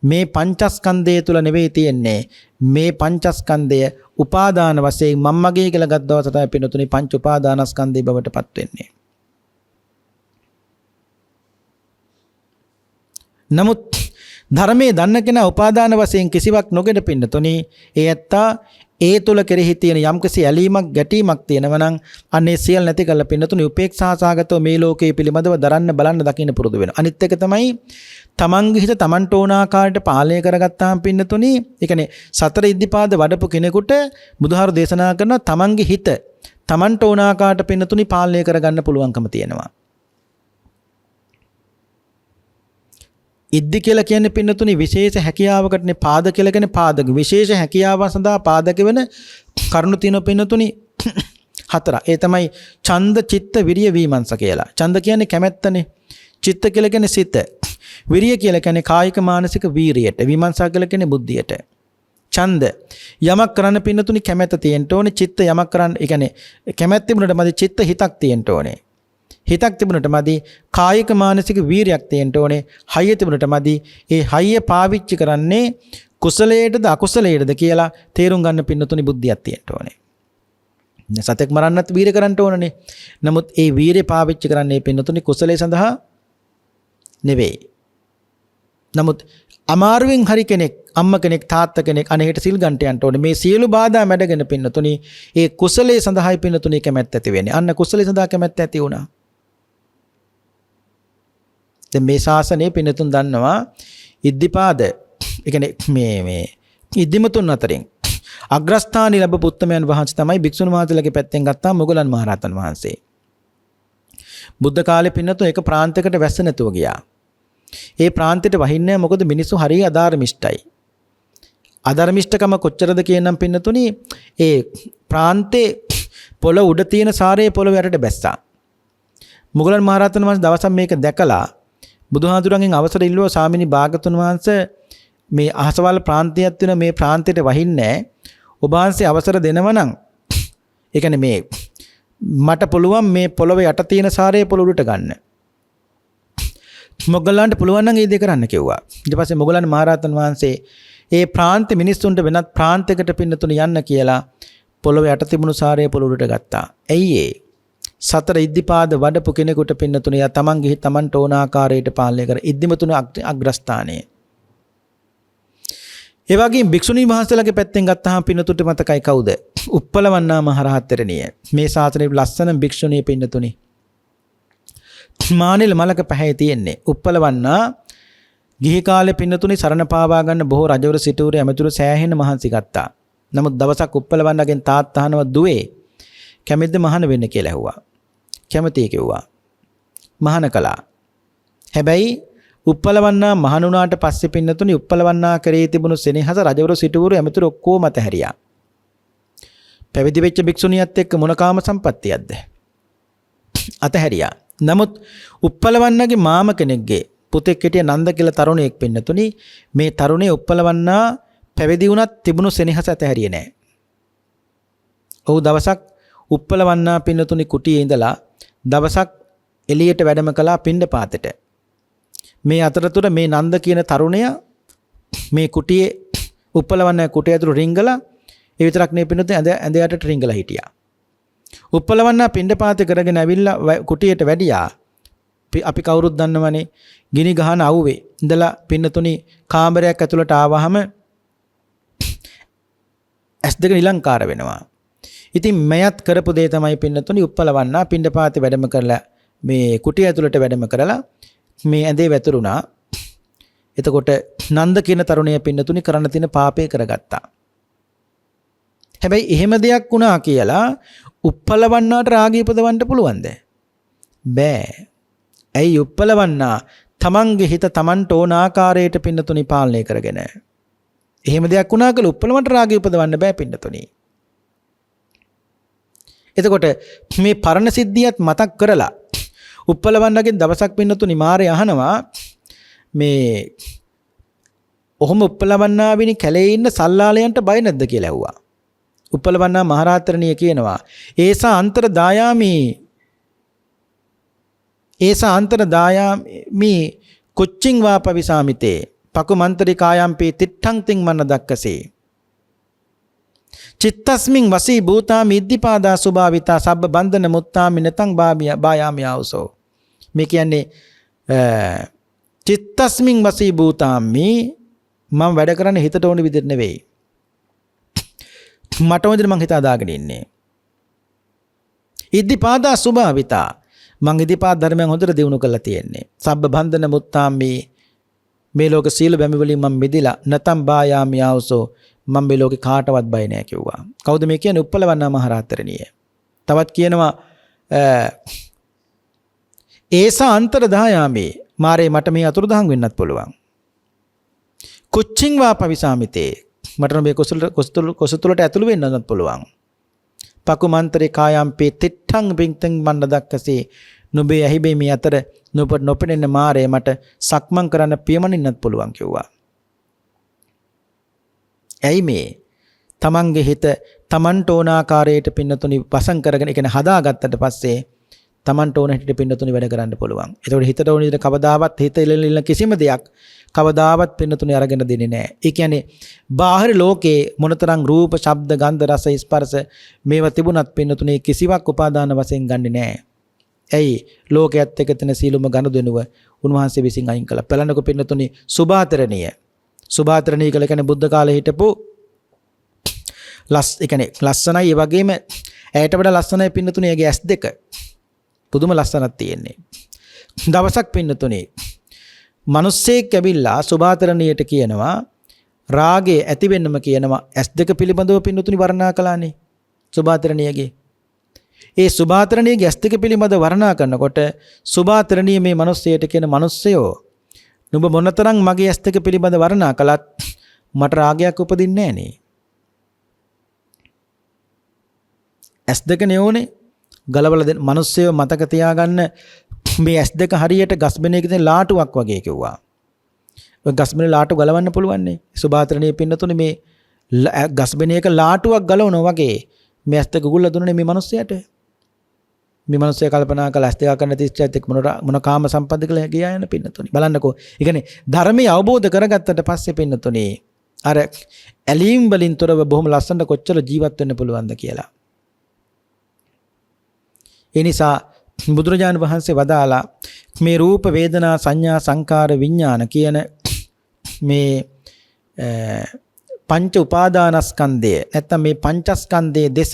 මේ පංචස්කන්ධය තුල නෙවෙයි තියෙන්නේ. මේ පංචස්කන්ධය උපාදාන වශයෙන් මම්මගේ කියලා ගත් දවස තමයි පින්නතුනි පංච උපාදානස්කන්ධය බවට පත් වෙන්නේ. නමුත් ධර්මයේ දන්න කෙනා උපාදාන වශයෙන් කිසිවක් නොගෙන පින්නතුනි ඒ ඇත්තා ඒ තුල කෙරෙහි තියෙන යම්කිසි ඇලීමක් ගැටීමක් තියෙනවා නම් අනේ සියල් නැති කරලා පින්නතුනි උපේක්ෂා සාගතව මේ ලෝකයේ පිළිබඳව දරන්න බලන්න දකින්න පුරුදු වෙනවා. අනිත් එක තමයි තමන්ගේ හිත තමන්ට ඕන ආකාරයට පාලනය කරගත්තාම පින්නතුනි ඒ කියන්නේ සතර ඉද්ධිපාද වඩපු කෙනෙකුට බුදුහාර දේශනා කරන තමන්ගේ හිත තමන්ට ඕන ආකාරයට පින්නතුනි පාලනය කරගන්න පුළුවන්කම තියෙනවා. ඉද්දි කියලා කියන්නේ පින්නතුනි විශේෂ හැකියාවකටනේ පාද කියලා කියන්නේ පාදක විශේෂ හැකියාව සඳහා පාදක වෙන කරුණු තියෙන පින්නතුනි හතර. ඒ තමයි ඡන්ද, චිත්ත, විරිය, වීමංස කියලා. ඡන්ද කියන්නේ කැමැත්තනේ. චිත්ත කියලා කියන්නේ සිත. විරිය කියලා කියන්නේ කායික මානසික වීරියට. විමර්ශා කියලා කියන්නේ බුද්ධියට. ඡන්ද යමක් කරන්න පින්නතුනි කැමැත්ත තියෙන්න ඕනේ. චිත්ත යමක් කරන්න, ඒ කියන්නේ කැමැත්ත තිබුණට මදි චිත්ත හිතක් තියෙන්න ඕනේ. හිතක් තිබුණට මදි කායික මානසික වීරියක් තියෙන්න ඕනේ. හයිය තිබුණට මදි ඒ හයිය පාවිච්චි කරන්නේ කුසලයේද අකුසලයේද කියලා තේරුම් ගන්න පින්නතුනි බුද්ධියක් තියෙන්න ඕනේ. සතෙක් මරන්නත් වීර කරන්න ඕනනේ. නමුත් ඒ වීරය පාවිච්චි කරන්නේ පින්නතුනි කුසලයේ සඳහා නෙවෙයි. නමුත් අමාරුවෙන් හරි කෙනෙක්, අම්ම කෙනෙක්, තාත්තා කෙනෙක් අනේට සිල් ගන්නට යන්න ඕනේ. මේ සියලු බාධා මැඩගෙන පින්නතුනි ඒ කුසලයේ සඳහායි පින්නතුනි කැමැත්ත ඇති වෙන්නේ. අන්න කුසලයේ සඳහා කැමැත්ත ඇති වුණා. දැන් මේ ශාසනයේ පින්නතුන් දන්නවා ඉද්ධිපාද, ඒ කියන්නේ මේ ඉද්ධිමතුන් අතරින් අග්‍රස්ථානීය ලැබපු උත්තමයන් වහන්සේ තමයි භික්ෂුන් වහන්සේලාගේ පැත්තෙන් ගත්තා මොගලන් මහරහතන් වහන්සේ. බුද්ධ කාලේ පින්නතුන් එක ප්‍රාන්තයකට වැස්ස නැතුව ගියා. ඒ ප්‍රාන්තයට වහින්නේ මොකද මිනිස්සු හරිය අධර්මිෂ්ඨයි. අධර්මිෂ්ඨකම කොච්චරද කියනම් පින්නතුනි ඒ ප්‍රාන්තේ පොළ උඩ තියෙන සාරේ පොළොව යටට බැස්සා. මොගලන් මහරහතන් වහන්සේ දවසක් මේක දැකලා බුදුහාඳුරන්ගෙන් අවසර ඉල්ලුවා, ස්වාමිනී භාගතුන් වහන්සේ මේ අහසවල් ප්‍රාන්තයක් වෙන මේ ප්‍රාන්තයට වහින්නේ ඔබ වහන්සේ අවසර දෙනවා නම්, ඒ කියන්නේ මේ මට පුළුවන් මේ පොළොව යට තියෙන සාරේ පොළොව උඩට ගන්න. මොගලන්ට පුළුවන් නම් ඒ දේ කරන්න කිව්වා. ඊට පස්සේ මොගලන් මහරහතන් වහන්සේ ඒ ප්‍රාන්ත මිනිස්සුන්ට වෙනත් ප්‍රාන්තයකට පින්නතුණු යන්න කියලා පොළොව යට තිබුණු සාරේ පොළොව උඩට ගත්තා. ඇයි ඒ? සතර ඉද්ධිපාද වඩපු කෙනෙකුට පින්නතුණු යා තමන්ගේ තමන්ට ඕන ආකාරයට පාලනය කර ඉද්ධිමතුණු අග්‍රස්ථානයේ. ඒ වගේම භික්ෂුණී වහන්සේලාගේ පැත්තෙන් ගත්තාම පින්නතුට මතකයි කවුද? උප්පලවන්නා මහරහතරණිය. මේ ශාසනයේ ලස්සන භික්ෂුණී පින්නතුණි. මානෙල මලක පැහැය තියෙන්නේ. උප්පලවන්නා ගිහි කාලේ පින්නතුණි සරණ පාවා ගන්න බොහෝ රජවරු සිටුවරු ඇමතුරු සෑහෙන මහන්සි ගත්තා. නමුත් දවසක් උප්පලවන්නාගෙන් තාත්තා අහනවා දුවේ කැමතිද මහාන වෙන්න කියලා ඇහුවා. කැමතියි කිව්වා. මහාන කළා. හැබැයි උප්පලවන්නා මහණුණාට පස්සේ පින්නතුනි උප්පලවන්නා කරේ තිබුණු සෙනෙහස රජවරු සිටුවරු ඇමතුරු ඔක්කොම අතහැරියා. පැවිදි වෙච්ච භික්ෂුණියත් එක්ක මොන කාම සම්පත්තියක්ද? අතහැරියා. නමුත් උප්පලවන්නාගේ මාම කෙනෙක්ගේ පුතෙක් හිටිය නන්ද කියලා තරුණයෙක් පින්නතුනි මේ තරුණේ උප්පලවන්නා පැවිදි වුණත් තිබුණු සෙනෙහස අතහැරියේ නැහැ. ඔහු දවසක් උප්පලවන්නා පින්නතුනි කුටියේ ඉඳලා දවසක් එළියට වැඩම කළා පිණ්ඩපාතෙට. මේ අතරතුර මේ නන්ද කියන තරුණයා මේ කුටියේ උප්පලවන්නා කුටිය ඇතුළු රිංගලා ඒ විතරක් නෙවෙයි පින්නතුනි ඇඳ යටට රිංගලා හිටියා. උප්පලවන්නා පිණ්ඩපාතේ කරගෙන ඇවිල්ලා කුටියට වැඩියා. අපි කවුරුත් දන්නවනේ ගිනි ගහන අවුවේ ඉඳලා පින්නතුනි කාමරයක් ඇතුළට ආවහම ඇස් දෙක නිලංකාර වෙනවා. ඉතින් මයත් කරපු දේ තමයි පින්නතුනි උප්පලවන්නා පිණ්ඩපාතේ වැඩම කරලා මේ කුටිය ඇතුළට වැඩම කරලා මේ ඇඳේ වැතුරුණා. එතකොට නන්ද කියන තරුණයා පින්නතුනි කරන්න තියෙන පාපේ කරගත්තා. හැබැයි එහෙම දෙයක් වුණා කියලා උප්පලවන්නාට රාගය උපදවන්න පුළුවන්ද? බෑ. ඇයි උප්පලවන්නා තමන්ගේ හිත තමන්ට ඕන ආකාරයට පින්නතුනි පාලනය කරගෙන. එහෙම දෙයක් වුණා කියලා උප්පලවන්ට රාගය උපදවන්න බෑ පින්නතුනි. එතකොට මේ පරණ සිද්ධියත් මතක් කරලා උප්පලවන්නාගෙන් දවසක් පින්නතුනි මාරේ අහනවා මේ ඔහොම උප්පලවන්නාවිනි කැලේ ඉන්න සල්ලාලයන්ට බය නැද්ද කියලා ඇහුවා. උප්පලවන්නා මහරහතරණිය කියනවා ඒසා අන්තර දායාමි කුච්චින් වාපවිසාමිතේ පකුමන්තරි කායම්පි තිට්ඨං තින් මන්න දක්කසේ චිත්තස්මින් වසී භූතාමි ඉද්ධිපාදා සුභාවිතා සබ්බ බන්ධන මුත්තාමි නතං බායාමි ආවසෝ. මේ කියන්නේ චිත්තස්මින් වසී භූතාමි මම වැඩ කරන්නේ හිතට ඕන විදිහට නෙවෙයි. මට ඕන විදිහට මං හිත අදාගෙන ඉන්නේ. ඉද්ධිපාදා සුභාවිතා මං ඉද්ධිපාද ධර්මයන් හොඳට දියුණු කරලා තියෙන්නේ. සබ්බ බන්ධන මුත්තාමි මේ ලෝක සීල බැමි වලින් මම මිදිලා නතම් බායාමි ආවසෝ මම මේ ලෝකේ කාටවත් බය නැහැ කිව්වා. කවුද මේ කියන්නේ? උප්පලවන්නා මහරහතරණිය. තවත් කියනවා ඒසා අන්තර දායාමේ මාරේ මට මේ අතුරුදහන් වෙන්නත් පුළුවන්. කුච්චින් වාපවිසාමිතේ මට මේ කොසතුලට ඇතුළු වෙන්නත් පුළුවන්. පකුමන්තරේ කායම්පේ තිට්ඨං පින්තං මන්න දක්කසේ නුඹේ ඇහිබේ මේ අතර නොපෙනෙන මාරය මට සක්මන් කරන්න පියමනින්නත් පුළුවන් කිව්වා. ඇයි මේ තමන්ගේ හිත තමන්ට ඕන ආකාරයට පින්නතුනි වසන් කරගෙන ඒ කියන්නේ හදාගත්තට පස්සේ තමන්ට ඕන හිතට පින්නතුනි වැඩ කරන්න පුළුවන්. ඒතකොට හිතට ඕන විදිහට කවදාවත් හිත ඉල්ලන කිසිම දෙයක් කවදාවත් පින්නතුනි අරගෙන දෙන්නේ නැහැ. ඒ කියන්නේ බාහිර ලෝකේ මොනතරම් රූප, ශබ්ද, ගන්ධ, රස, ස්පර්ශ මේවා තිබුණත් පින්නතුනි කිසිවක් උපාදාන වශයෙන් ගන්නෙ නැහැ. ඇයි ලෝකයේත් එක්ක තියෙන සීලුම ගනුදෙනුව උන්වහන්සේ විසින් අයින් කළා. බලන්නකො පින්නතුනි සුභාතරණීය. සුභාතරණීය කියලා කියන්නේ බුද්ධ කාලේ හිටපු ඒ කියන්නේ ලස්සනයි ඒ වගේම ඇයට වඩා ලස්සනයි පින්නතුනි ඒගේ ඇස් දෙක. පුදුම ලස්සනක් තියෙන්නේ. දවසක් පින්නතුනි මිනිස්සෙක් ඇවිල්ලා සුභාතරණියට කියනවා රාගය ඇති වෙන්නම කියනවා ඇස් දෙක පිළිබඳව පින්නතුනි වර්ණනා කළානේ සුභාතරණියගේ. ඒ සුභාතරණියගේ ඇස් දෙක පිළිබඳව වර්ණනා කරනකොට සුභාතරණිය මේ මිනිස්සයට කියන මිනිස්සයෝ නුඹ මොනතරම් මගේ ඇස් දෙක පිළිබඳව වර්ණනා කළත් මට රාගයක් උපදින්නේ නැහැ නේ. ඇස් දෙක නෙෝනේ ගලවලා දෙන මිනිස්සයෝ මතක තියාගන්න මේ ඇස් දෙක හරියට ගස්බෙනේක තියෙන ලාටුවක් වගේ කිව්වා. ඔය ගස්බෙනේ ලාටු ගලවන්න පුළුවන් නේ. සුභාතරණිය පින්නතුනේ මේ ගස්බෙනේක ලාටුවක් ගලවනවා වගේ මේ ඇස් දෙක ගුල්ල දුන්නේ මේ මිනිස්සයාට. මේ මිනිස්සයා කල්පනා කළා ඇස් දෙක කරන තිස්චයත් එක්ක මොන කාම සම්පද කියලා ගියා යන පින්නතුනේ. බලන්නකෝ. ඒ කියන්නේ ධර්මය අවබෝධ කරගත්තට පස්සේ පින්නතුනේ අර ඇලීම් වලින් තොරව බොහොම ලස්සනට කොච්චර ජීවත් වෙන්න පුළුවන්ද කියලා. ඒ නිසා බුදුරජාණන් වහන්සේ වදාලා මේ රූප වේදනා සංඥා සංකාර විඥාන කියන මේ පංච උපාදානස්කන්ධය නැත්නම් මේ පංචස්කන්ධයේ දෙස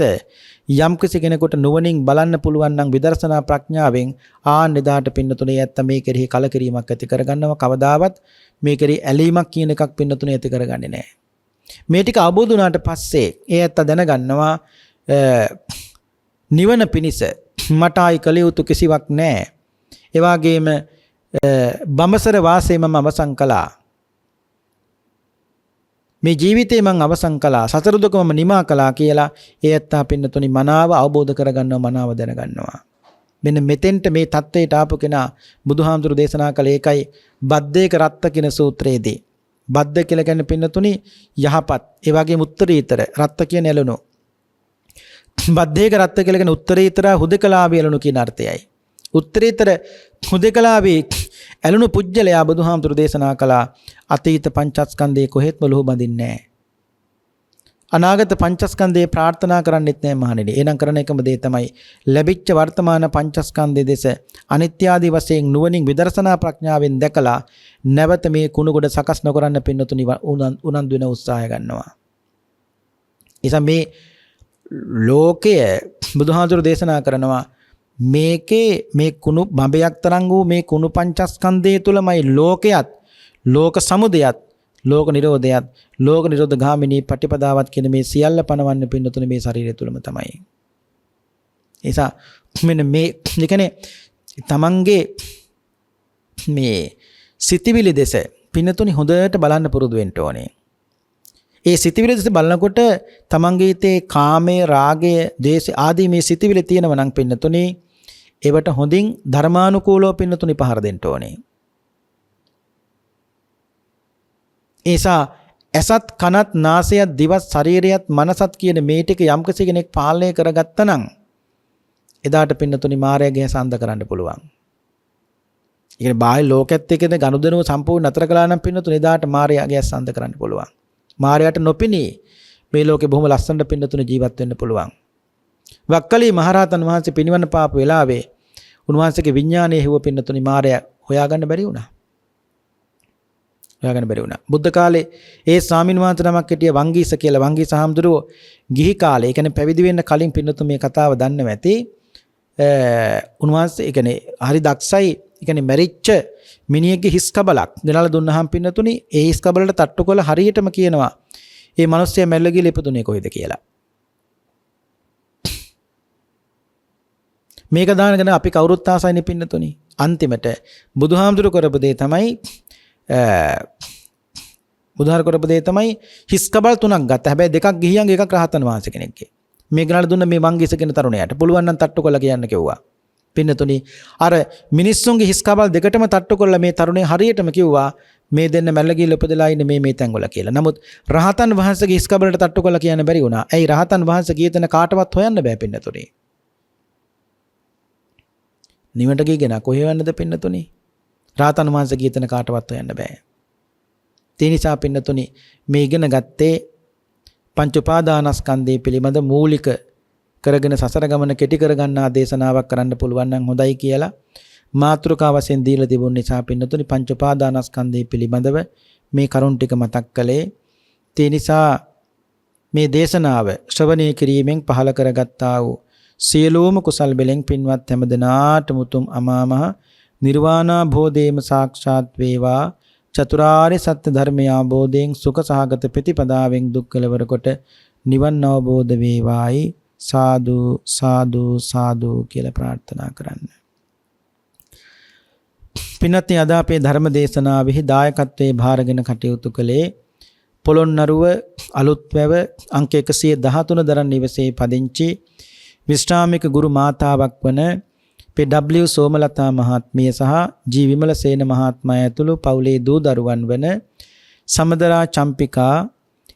යම් කිසි කෙනෙකුට නුවණින් බලන්න පුළුවන් නම් විදර්ශනා ප්‍රඥාවෙන් ආනෙදාට පින්නතුනේ නැත්නම් මේ කෙරෙහි කලකිරීමක් ඇති කරගන්නව කවදාවත් මේ කෙරෙහි ඇලීමක් කියන එකක් පින්නතුනේ ඇති කරගන්නේ නැහැ. මේ ටික අවබෝධ වුණාට පස්සේ ඒ ඇත්ත දැනගන්නවා නිවන පිණිස මට ආයි කළ යුතු කිසිවක් නැහැ. ඒ වගේම බඹසර වාසය මම අවසන් කළා. මේ ජීවිතේ මම අවසන් කළා. සතර දුක මම නිමා කළා කියලා ඒ ඇත්තා පින්නතුනි මනාව අවබෝධ කරගන්නවා මනාව දැනගන්නවා. මෙන්න මෙතෙන්ට මේ தත්ත්වයට ආපු කෙනා බුදුහාමුදුරු දේශනා කළ ඒකයි බද්දේක රත්ත කියන සූත්‍රයේදී. බද්ද කියලා කියන්නේ පින්නතුනි යහපත්. ඒ වගේම උත්තරීතර රත්ත කියන්නේ එළණු. බද්දේක රත්ත කියලා කියන උත්තරීතර හුදකලාවේ එළණු කියන අර්ථයයි. උත්තරීතර හුදකලාවේ ඇලුණු පුජ්‍යලයා බුදුහාමුදුරු දේශනා කළා අතීත පංචස්කන්ධේ කොහෙත්ම ලොහු බඳින්නේ නැහැ. අනාගත පංචස්කන්ධේ ප්‍රාර්ථනා කරන්නෙත් නැහැ මහණෙනි. එහෙනම් කරන එකම දේ තමයි ලැබිච්ච වර්තමාන පංචස්කන්ධයේ දෙස අනිත්‍ය ආදී වශයෙන් නුවණින් විදර්ශනා ප්‍රඥාවෙන් දැකලා නැවත මේ කුණු ගොඩ සකස් නොකරන්න පින්නතුනි උනන්දු වෙන උත්සාහය ගන්නවා. එසම මේ ලෝකය බුදුහාමුදුරු දේශනා කරනවා මේකේ මේ කුණු බඹයක් තරම් වූ මේ කුණු පංචස්කන්ධය තුලමයි ලෝකයත් ලෝක සමුදයත් ලෝක නිරෝධයත් ලෝක නිරෝධ ගාමිනී පටිපදාවත් කියන මේ සියල්ල පනවන්න පින්නතුනේ මේ ශරීරය තුලම තමයි. ඒසා මෙන්න මේ කියන්නේ තමන්ගේ මේ සිතිවිලි දෙස පින්නතුනේ හොඳට බලන්න පුරුදු වෙන්න ඕනේ. ඒ සිතිවිලි දෙස බලනකොට තමන්ගේ හිතේ කාමයේ රාගය දේශ ආදී මේ සිතිවිලි තියෙනවා නම් පින්නතුනේ ඒවට හොඳින් ධර්මානුකූලව පින්නතුනි පහර දෙන්න ඕනේ. ඒසා ඇසත් කනත් නාසයත් දිවත් ශරීරයත් මනසත් කියන මේ ටික යම් කෙනෙක් පාලනය කරගත්තා නම් එදාට පින්නතුනි මායාවේ සඳ කරන්න පුළුවන්. ඒ කියන්නේ බාහිර ලෝකෙත් එක්කද ගනුදෙනුව සම්පූර්ණ නතර කළා නම් පින්නතුනි එදාට මායාවේ සඳ කරන්න පුළුවන්. මායාවට නොපෙනී මේ ලෝකේ බොහොම ලස්සනට පින්නතුනි ජීවත් වෙන්න පුළුවන්. වක්කලී මහරහතන් වහන්සේ පිනිවන්න පාපු වෙලාවේ උන්වහන්සේගේ විඥානයේ හුව පින්නතුනි මායාව හොයාගන්න බැරි වුණා. බුද්ධ කාලේ ඒ ස්වාමීන් වහන්සේ නමක් හිටිය වංගීස කියලා. වංගීස හාමුදුරුවෝ ගිහි කාලේ, ඒ කියන්නේ පැවිදි වෙන්න කලින් පින්නතුන් මේ කතාව දන්නව ඇති. උන්වහන්සේ ඒ කියන්නේ හරි දක්ෂයි. ඒ කියන්නේ මැරිච්ච මිනිහෙක්ගේ හිස් කබලක් ගෙනලා දුන්නාම පින්නතුනි ඒ හිස් කබලට තට්ටු කළ හරියටම කියනවා මේ මිනිස්සයා මැල්ල ගිහලා ඉපදුනේ කොහෙද කියලා. මේක දානගෙන අපි කවුරුත් ආසයිනේ පින්නතුනි. අන්තිමට බුදුහාමුදුරු කරපු දේ තමයි බුදුහාර කරපු දේ තමයි හිස් කබල් 3ක් ගත්තා. හැබැයි 2ක් ගිහියන්ගේ එකක් රහතන් වහන්සේ කෙනෙක්ගේ. මේ ගණන දුන්න මේ වංගීස කියන තරුණයාට පුළුවන් නම් තට්ටු කළා කියන්න කිව්වා. පින්නතුනි අර මිනිස්සුන්ගේ හිස් කබල් දෙකටම තට්ටු කරලා මේ තරුණේ හරියටම කිව්වා මේ දෙන්න මැල්ලගිල්ල උපදලා ඉන්නේ මේ තැන්වල කියලා. නමුත් රහතන් වහන්සේගේ හිස් කබලට තට්ටු කරලා කියන්න බැරි වුණා. ඇයි රහතන් වහන්සේ කීතන කාටවත් හොයන්න බෑ පින්නතුනි. නිවට ගියගෙන කොහේ යන්නද පින්නතුනි? රහතන් වහන්සේ කීතන කාටවත් හොයන්න බෑ. ඒ නිසා පින්නතුනි මේ ඉගෙන ගත්තේ පංච උපාදානස්කන්ධය පිළිබඳ මූලික කරගෙන සසර ගමන කෙටි කරගන්නා දේශනාවක් කරන්න පුළුවන් නම් හොඳයි කියලා මාතෘකාව වශයෙන් දීලා තිබුණ නිසා පින්නතුනි පංච උපාදානස්කන්ධය පිළිබඳව මේ කරුණ ටික මතක් කළේ. ඒ නිසා මේ දේශනාව ශ්‍රවණය කිරීමෙන් පහළ කරගත්තා වූ සියලුම කුසල් බෙලෙන් පින්වත් හැමදෙනාටම උතුම් අමා මහ නිර්වාණ භෝධේම සාක්ෂාත් වේවා. චතුරාර්ය සත්‍ය ධර්මය අවබෝධයෙන් සුඛ සහගත ප්‍රතිපදාවෙන් දුක් කෙලවර කොට නිවන් අවබෝධ වේවායි. සාදු සාදු සාදු කියලා ප්‍රාර්ථනා කරන්න. පින්වත්නි අද අපේ ධර්ම දේශනාවෙහි දායකත්වයේ භාරගෙන කටයුතු කළේ පොළොන්නරුව අලුත්වැව අංක 113 දරන් නිවසේ පදිංචි විශ්‍රාමික ගුරු මාතාවක් වන පේ.ඩබ්ලිව් සෝමලතා මහත්මිය සහ ජී විමලසේන මහත්මයා ඇතුළු පවුලේ දූ දරුවන් වන සමදරා චම්පිකා,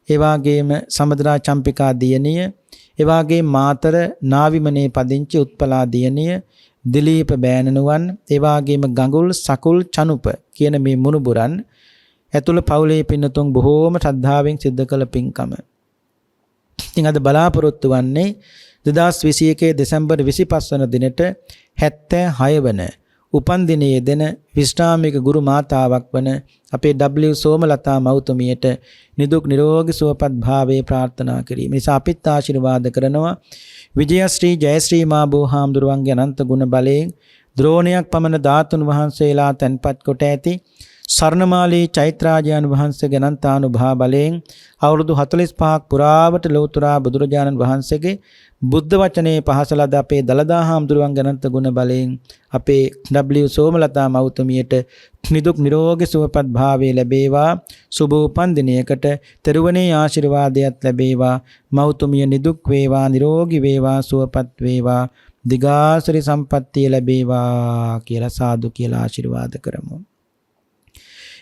එවාගේම සමදරා චම්පිකා දියණිය, එවාගේ මාතර නාවිමනේ පදිංචි උත්පලා දියණිය, දිලීප බෑණනුවන්, එවාගේම ගඟුල් සකුල් චනුප කියන මේ මුණුබුරන් ඇතුළු පවුලේ පින්නතුන් බොහෝම ශ්‍රද්ධාවෙන් සිද්ධ කළ පින්කම. ඉතින් අද බලාපොරොත්තු වන්නේ 2021 දෙසැම්බර් 25 වන දිනට 76 වන උපන් දිනයේ දෙන විශ්‍රාමික ගුරු මාතාවක් වන අපේ ඩබ්ලිව් සෝමලතා මෞතුමියට නිදුක් නිරෝගී සුවපත් භාවයේ ප්‍රාර්ථනා කිරීම නිසා අපිත් ආශිර්වාද කරනවා. විජයශ්‍රී ජයශ්‍රී මා බෝ හාමුදුරුවන්ගේ අනන්ත ගුණ බලයෙන් ද්‍රෝණයක් පමණ ධාතුන් වහන්සේලා තැන්පත් කොට ඇති සර්ණමාලී චෛත්‍රාජයන් වහන්සේගේ අනන්තානුභාව බලයෙන් අවුරුදු 45ක් පුරාවට ලෞතර බුදුරජාණන් වහන්සේගේ බුද්ධ වචනේ පහසලද අපේ දලදා හාමුදුරුවන්ගේ අනන්ත ගුණ බලයෙන් අපේ ඩබ්ලිව් සෝමලතා මෞතුමියට නිදුක් නිරෝගී සුවපත් භාවයේ ලැබේවා. සුබ උපන් දිනයකට තෙරුවනේ ආශිර්වාදයක් ලැබේවා. මෞතුමිය නිදුක් වේවා, නිරෝගී වේවා, සුවපත් වේවා, දිගාසරි සම්පත්තිය ලැබේවා කියලා සාදු කියලා ආශිර්වාද කරමු.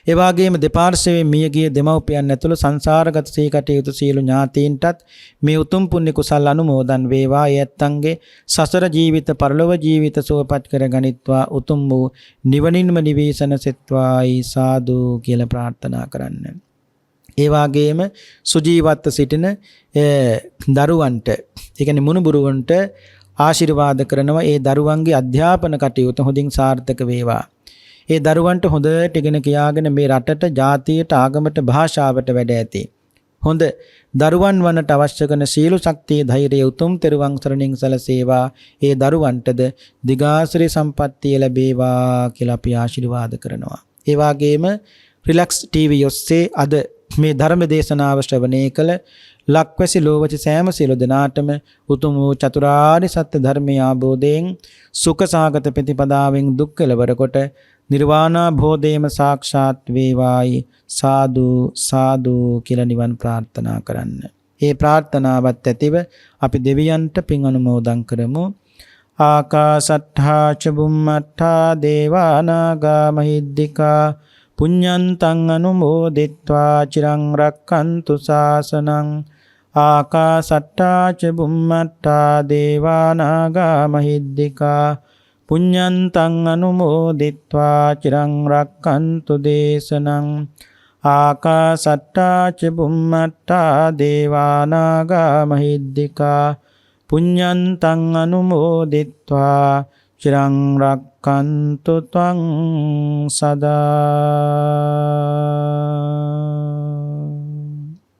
ඒ වගේම දෙපාර්ශ්වයේ මියගිය දෙමව්පියන් ඇතුළු සංසාරගත සී කටයුතු සියලු ඥාතීන්ටත් මේ උතුම් පුණ්‍ය කුසල් අනුමෝදන් වේවා. යැත්තන්ගේ සසර ජීවිත පරලොව ජීවිත සුවපත් කරගනිත්වා. උතුම් වූ නිවනින්ම නිවීසන සෙත්වායි සාදු කියලා ප්‍රාර්ථනා කරන්න. ඒ වගේම සුජීවත්ව සිටින දරුවන්ට, ඒ කියන්නේ මුණුබුරුවන්ට ආශිර්වාද කරනවා. ඒ දරුවන්ගේ අධ්‍යාපන කටයුතු හොඳින් සාර්ථක වේවා. ඒ දරුවන්ට හොඳට ඉගෙන කියාගෙන මේ රටට, ජාතියට, ආගමට, භාෂාවට වැඩ ඇති හොඳ දරුවන් වන්නට අවශ්‍ය කරන සීල ශක්තිය, ධෛර්යය උතුම් තෙරුවන් සරණින් සැලසේවා. ඒ දරුවන්ටද දිගාසිරි සම්පත්තිය ලැබේවා කියලා අපි ආශිර්වාද කරනවා. ඒ වගේම රිලැක්ස් ටීවී ඔස්සේ අද මේ ධර්ම දේශනාව ශ්‍රවණය කළ ලක්වැසි ලෝවැසි සෑම සියලු දෙනාටම උතුම් වූ චතුරාර්ය සත්‍ය ධර්මය අවබෝධයෙන් සුඛ සාගත ප්‍රතිපදාවෙන් දුක් කෙලවර කොට නිර්වාණ භෝධේම සාක්ෂාත් වේවායි. සාදු සාදු කියලා නිවන් ප්‍රාර්ථනා කරන්න. ඒ ප්‍රාර්ථනාවත් ඇතිව අපි දෙවියන්ට පින් අනුමෝදන් කරමු. ආකාසට්ඨා ච බුම්මට්ඨා දේවා නාග මහිද්దికා පුඤ්ඤන්තං අනුමෝදිත්වා චිරං රක්ඛන්තු ශාසනං. ආකාසට්ඨා ච බුම්මට්ඨා දේවා නාග මහිද්దికා පුඤ්ඤන්තං අනුමෝදිත්වා චිරං රක්ඛන්තු දේශනං. ආකාසට්ඨා ච බුම්මට්ඨා දේවා නාග මහිද්దికා පුඤ්ඤන්තං අනුමෝදිත්වා චිරං රක්ඛන්තු ත්වං සදා.